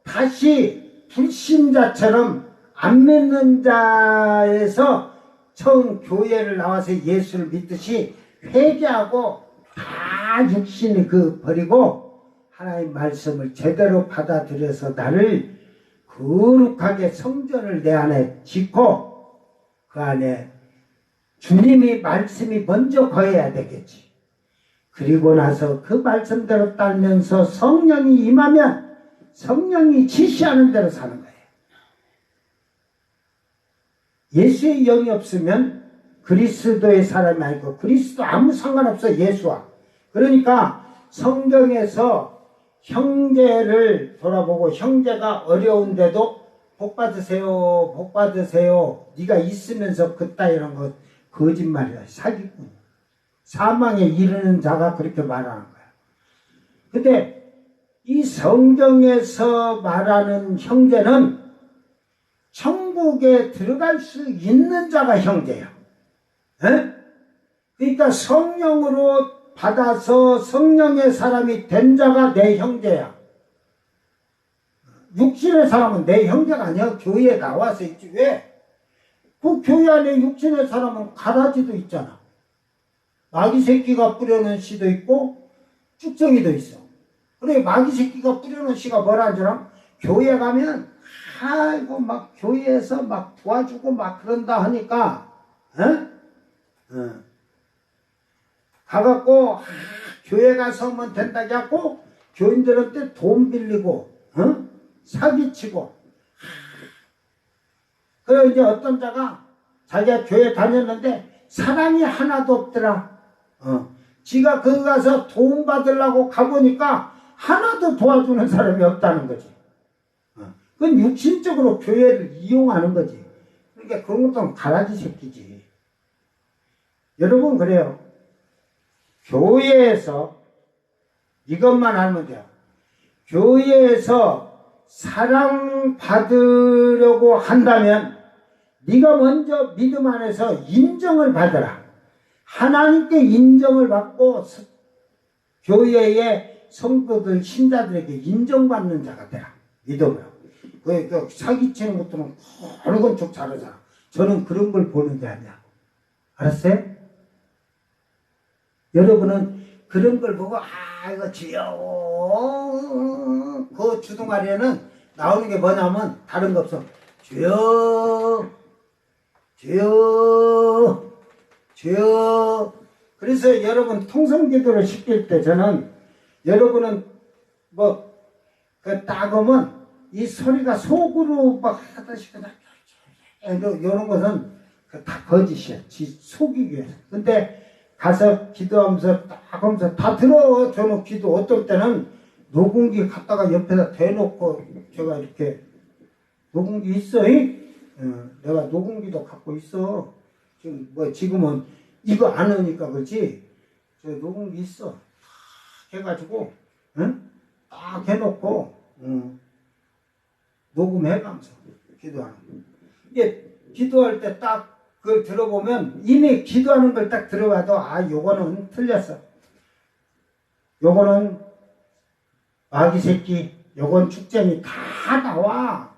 다시 불신자처럼 안 믿는 자에서 처음 교회를 나와서 예수를 믿듯이 회개하고 다 육신을 버리고 하나님 말씀을 제대로 받아들여서 나를 거룩하게 성전을 내 안에 짓고 그 안에 주님이 말씀이 먼저 거해야 되겠지. 그리고 나서 그 말씀대로 따르면서 성령이 임하면 성령이 지시하는 대로 사는 거예요. 예수의 영이 없으면 그리스도의 사람이 아니고 그리스도 아무 상관없어 예수와. 그러니까 성경에서 형제를 돌아보고 형제가 어려운데도 복 받으세요, 복 받으세요. 네가 있으면서 그따 이런 거 거짓말이야. 사기꾼. 사망에 이르는 자가 그렇게 말하는 거야. 근데 이 성경에서 말하는 형제는 천국에 들어갈 수 있는 자가 형제야. 에? 그러니까 성령으로 받아서 성령의 사람이 된 자가 내 형제야. 육신의 사람은 내 형제가 아니야. 교회에 나와서 있지. 왜? 그 교회 안에 육신의 사람은 가라지도 있잖아. 마귀 새끼가 뿌려놓은 씨도 있고 쭉정이도 있어. 그래 마귀 새끼가 뿌려놓은 씨가 뭐라는 줄 알아? 교회 가면 아이고 막 교회에서 막 도와주고 막 그런다 하니까 가갖고 교회 가서 하면 된다고 하고 교인들한테 돈 빌리고 사기치고. 그래 이제 어떤 자가 자기가 교회 다녔는데 사람이 하나도 없더라. 지가 거기 가서 도움 받으려고 가보니까 하나도 도와주는 사람이 없다는 거지. 그건 육신적으로 교회를 이용하는 거지. 그러니까 그런 것도 가라지 새끼지. 여러분 그래요. 교회에서 이것만 알면 돼요. 교회에서 사랑받으려고 한다면 네가 먼저 믿음 안에서 인정을 받아라. 하나님께 인정을 받고 교회의 성도들 신자들에게 인정받는 자가 되라. 믿음으로. 그 사기치는 것들은 어느 건 좀 잘하잖아. 저는 그런 걸 보는 게 아니야. 알았어요? 여러분은 그런 걸 보고 이거 주여. 그 주둥아리에는 나오는 게 뭐냐면 다른 거 없어. 주여 주여 주여. 그래서 여러분 통성기도를 시킬 때 저는 여러분은 딱 오면 이 소리가 속으로 막 하다시피 이런 것은 다 거짓이야. 속이기 위해서. 근데 가서 기도하면서 딱 하면서 다 들어. 저는 기도 어떨 때는 녹음기 갖다가 옆에다 대놓고 제가 이렇게 녹음기 있어. 내가 녹음기도 갖고 있어. 지금은 이거 안 하니까 그렇지. 저 녹음기 있어. 딱 해가지고 딱 해놓고 녹음해가면서 기도하는 거. 이게 기도할 때 딱 그걸 들어보면 이미 기도하는 걸 딱 들어봐도 아 요거는 틀렸어. 요거는 마귀 새끼, 요건 축쟁이 다 나와.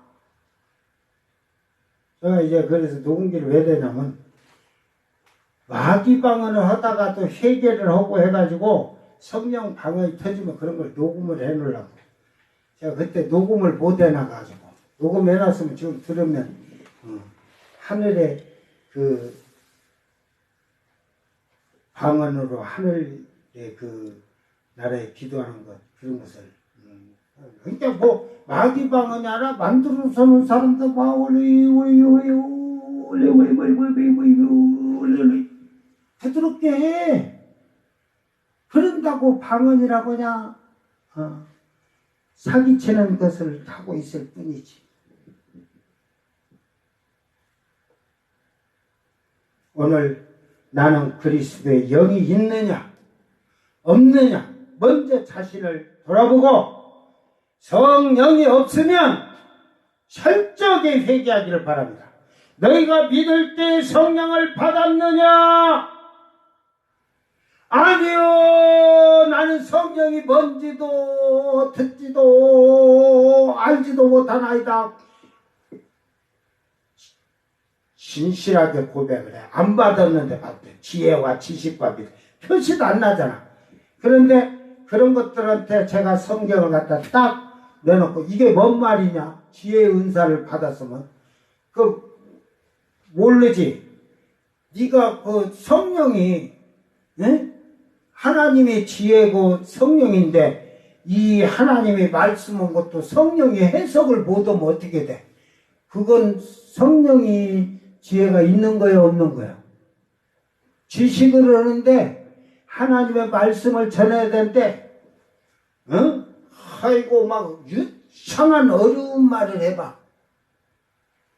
제가 이제 그래서 녹음기를 왜 되냐면 마귀 방언을 하다가도 회개를 하고 해가지고 성령 방언이 터지면 그런 걸 녹음을 해놓으려고. 제가 그때 녹음을 못 해놔가지고 녹음해놨으면 지금 들으면 하늘에 그 방언으로 하늘의 그 나라에 기도하는 것 그런 것을 그러니까 뭐 마귀 방언이 아니라 만들어서는 사람들 막 부드럽게 해. 그런다고 방언이라고 그냥 사기치는 것을 하고 있을 뿐이지. 오늘 나는 그리스도의 영이 있느냐 없느냐 먼저 자신을 돌아보고 성령이 없으면 철저하게 회개하기를 바랍니다. 너희가 믿을 때 성령을 받았느냐? 아니요, 나는 성령이 뭔지도 듣지도 알지도 못하나이다. 진실하게 고백을 해. 안 받았는데 받대. 지혜와 지식과 믿음. 표시도 안 나잖아. 그런데 그런 것들한테 제가 성경을 갖다 딱 내놓고 이게 뭔 말이냐? 지혜의 은사를 받았으면 그 모르지. 네가 그 성령이 하나님의 지혜고 성령인데 이 하나님의 말씀은 것도 성령이 해석을 못하면 어떻게 돼? 그건 성령이 지혜가 있는 거예요, 없는 거예요? 지식을 하는데 하나님의 말씀을 전해야 되는데 아이고 막 유창한 어려운 말을 해봐.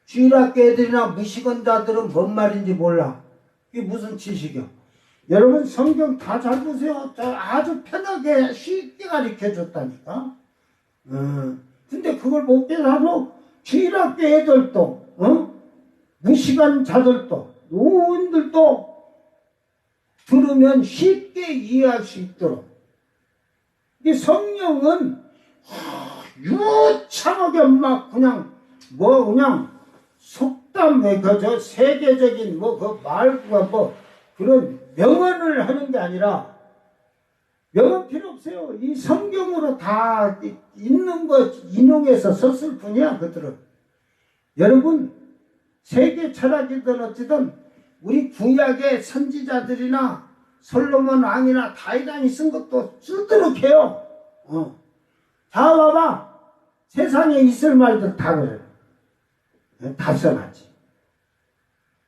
쥐락개 애들이나 무식원자들은 뭔 말인지 몰라. 이게 무슨 지식이야? 여러분 성경 다 잘 보세요. 아주 편하게 쉽게 가르쳐줬다니까. 근데 그걸 못 깨달아 쥐락개 애들도 무식한 자들도 노인들도 들으면 쉽게 이해할 수 있도록. 이 성령은 유창하게 막 그냥 그냥 속담 그저 세계적인 그 말과 뭐 그런 명언을 하는 게 아니라 명언 필요 없어요. 이 성경으로 다 있는 것 인용해서 썼을 뿐이야 그들은. 여러분 세계 철학이든 어찌든 우리 구약의 선지자들이나 솔로몬 왕이나 다윗왕이 쓴 것도 쓰도록 해요. 다 봐봐. 세상에 있을 말들 다 그래요. 다 써놨지.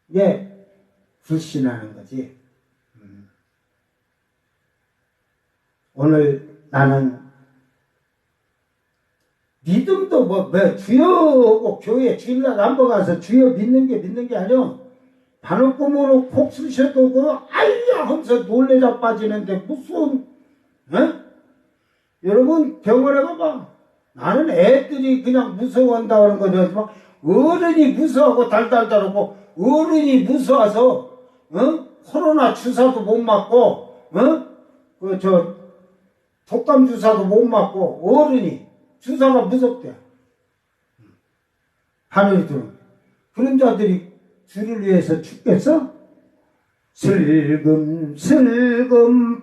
이게 불신하는 거지. 오늘 나는 믿음도 주여 교회 주일날 한번 가서 주여 믿는 게 아니요. 바늘구멍으로 콕 쑤셔도 아이야 하면서 놀래자 빠지는데 무슨 여러분 병원에 가봐. 나는 애들이 그냥 무서워한다 하는 거지 어른이 무서워하고 달달달하고 어른이 무서워서 코로나 주사도 못 맞고 독감 주사도 못 맞고 어른이 주사가 무섭대. 바늘이 들어오면 그런 자들이 주를 위해서 죽겠어? 슬금슬금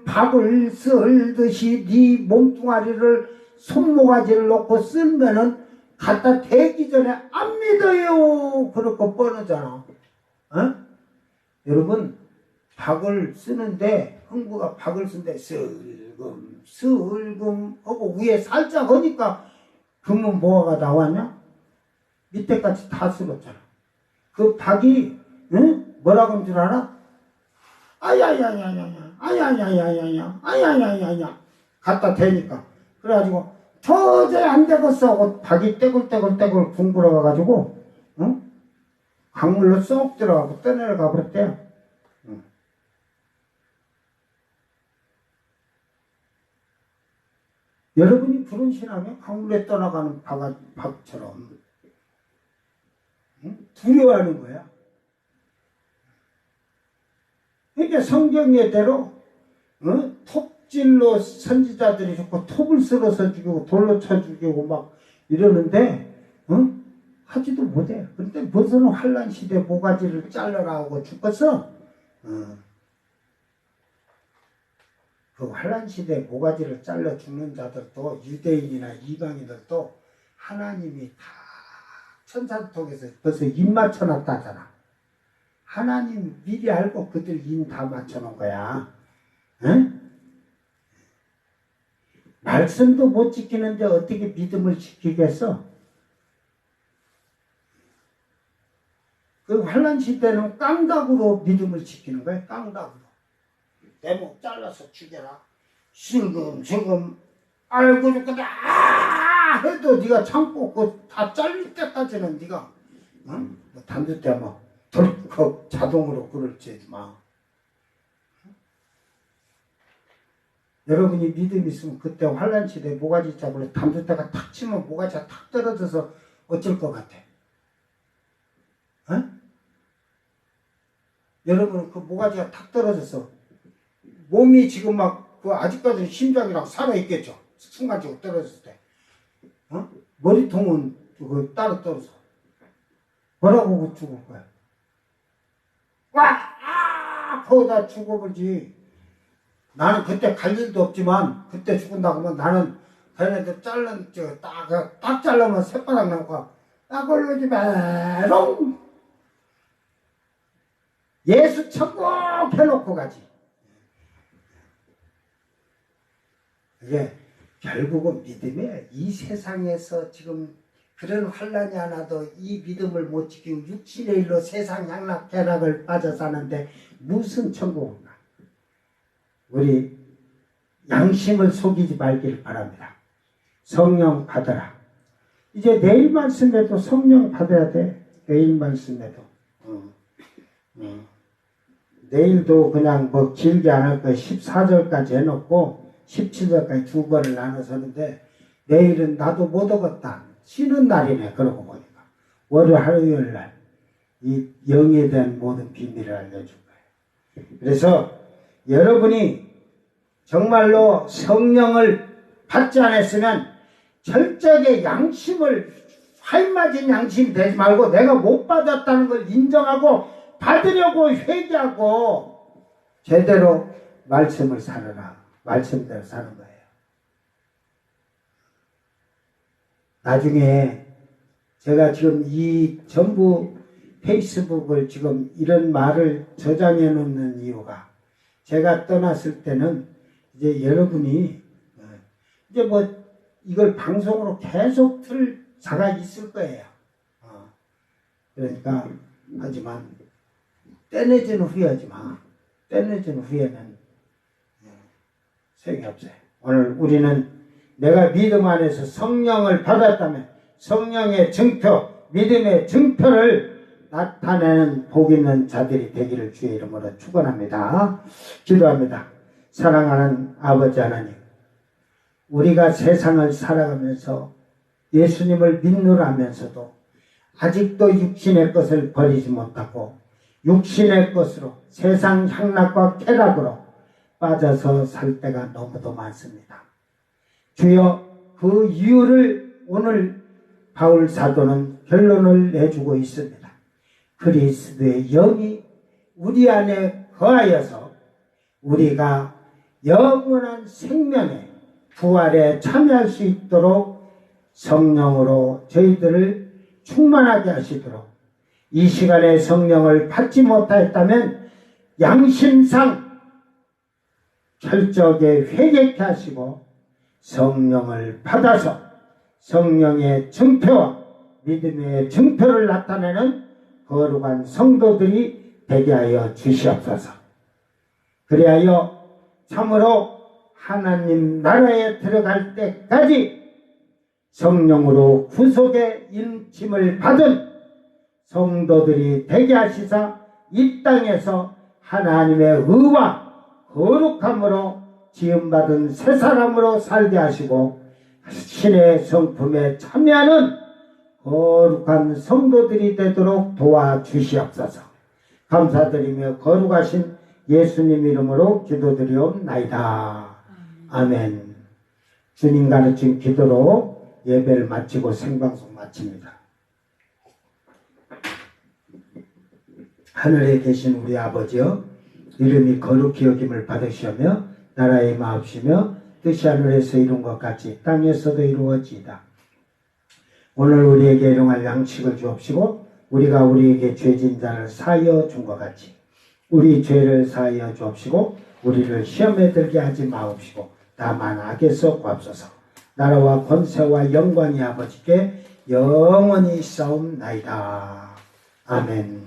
밥을 썰듯이 네 몸뚱아리를 손모가지를 놓고 쓸면은 갖다 대기 전에 안 믿어요. 그렇고 뻔하잖아. 여러분 박을 쓰는데 흥부가 박을 쓰는데 슬금 하고 위에 살짝 하니까 금은 뭐가 나왔냐? 밑에까지 다 쓸었잖아. 그 박이 뭐라고 하는 줄 알아? 아야야야야야 갖다 대니까 그래가지고 도저히 안 되겠어 하고 박이 떼굴떼굴 궁굴어 가가지고 강물로 쏙 들어가고 떠내려가 버렸대요. 여러분이 불운신하면 강물에 떠나가는 박처럼 두려워하는 거야. 그러니까 성경예대로 톱질로 선지자들이 죽고 톱을 쓸어서 죽이고 돌로 쳐 죽이고 막 이러는데 하지도 못해. 그런데 무슨 환란 시대 모가지를 잘라라 하고 죽었어. 그 환란 시대 모가지를 잘라 죽는 자들도 유대인이나 이방인들도 하나님이 다 천사통에서 벌써 입 맞춰놨다잖아. 하나님 미리 알고 그들 입 다 맞춰놓은 거야. 응? 말씀도 못 지키는데 어떻게 믿음을 지키겠어? 그 환란 시대는 깡닭으로 믿음을 지키는 거야. 깡닭으로. 대목 잘라서 죽여라. 슬금슬금 알고 죽겠다. 해도 네가 참고 그 다 잘릴 때까지는 네가 뭐 담줄 때 뭐 덜컥 자동으로 그럴지 마. 여러분이 믿음 있으면 그때 환란 시대 모가지 잡으러 담줄 때가 탁 치면 모가지가 탁 떨어져서 어쩔 것 같아? 여러분 그 모가지가 탁 떨어져서 몸이 지금 막 그 아직까지는 심장이랑 살아있겠죠. 순간적으로 떨어졌을 때. 머리통은 그 따로 떨어져. 뭐라고 죽을 거야? 거기다 죽어버리지. 나는 그때 갈 일도 없지만 그때 죽은다고 하면 나는 걔네들 자른 딱 잘라면 새바닥 나고 딱 올리지 마롱. 예수 천국 해놓고 가지. 이게 결국은 믿음이에요. 이 세상에서 지금 그런 환란이 하나도 이 믿음을 못 지키고 육신의 일로 세상 향락 쾌락을 빠져 사는데 무슨 천국인가. 우리 양심을 속이지 말기를 바랍니다. 성령 받아라. 이제 내일 말씀에도 성령 받아야 돼. 내일 말씀에도. 내일도 그냥 뭐 길게 안 할 거야. 14절까지 해놓고 17절까지 두 번을 나눠서 하는데 내일은 나도 못 오겠다. 쉬는 날이네. 그러고 보니까. 월요일 화요일 날 이 영에 대한 모든 비밀을 알려줄 거예요. 그래서 여러분이 정말로 성령을 받지 않았으면 철저하게 양심을 활맞은 양심이 되지 말고 내가 못 받았다는 걸 인정하고 받으려고 회개하고 제대로 말씀을 살아라. 말씀대로 사는 거예요. 나중에 제가 지금 이 전부 페이스북을 지금 이런 말을 저장해 놓는 이유가 제가 떠났을 때는 이제 여러분이 이제 뭐 이걸 방송으로 계속 틀 자가 있을 거예요. 그러니까 하지만 떼내진 후회하지 마. 떼내진 후회는 소용이 없어요. 오늘 우리는 내가 믿음 안에서 성령을 받았다면 성령의 증표, 믿음의 증표를 나타내는 복 있는 자들이 되기를 주의 이름으로 축원합니다. 기도합니다. 사랑하는 아버지 하나님, 우리가 세상을 살아가면서 예수님을 믿노라면서도 아직도 육신의 것을 버리지 못하고 육신의 것으로 세상 향락과 쾌락으로 빠져서 살 때가 너무도 많습니다. 주여, 그 이유를 오늘 바울 사도는 결론을 내주고 있습니다. 그리스도의 영이 우리 안에 거하여서 우리가 영원한 생명의 부활에 참여할 수 있도록 성령으로 저희들을 충만하게 하시도록 이 시간에 성령을 받지 못하였다면 양심상 철저하게 회개케 하시고 성령을 받아서 성령의 증표와 믿음의 증표를 나타내는 거룩한 성도들이 되게 하여 주시옵소서. 그리하여 참으로 하나님 나라에 들어갈 때까지 성령으로 구속의 인침을 받은 성도들이 되게 하시사 이 땅에서 하나님의 의와 거룩함으로 지음받은 새 사람으로 살게 하시고 신의 성품에 참여하는 거룩한 성도들이 되도록 도와주시옵소서. 감사드리며 거룩하신 예수님 이름으로 기도드리옵나이다. 아멘. 주님 가르친 기도로 예배를 마치고 생방송 마칩니다. 하늘에 계신 우리 아버지여, 이름이 거룩히 여김을 받으시며 나라의 임하옵시며 뜻이 하늘에서 이룬 것 같이 땅에서도 이루어지이다. 오늘 우리에게 일용할 양식을 주옵시고 우리가 우리에게 죄진 자를 사하여 준 것 같이 우리 죄를 사하여 주옵시고 우리를 시험에 들게 하지 마옵시고 다만 악에서 구하옵소서. 나라와 권세와 영광이 아버지께 영원히 있사옵나이다. 아멘.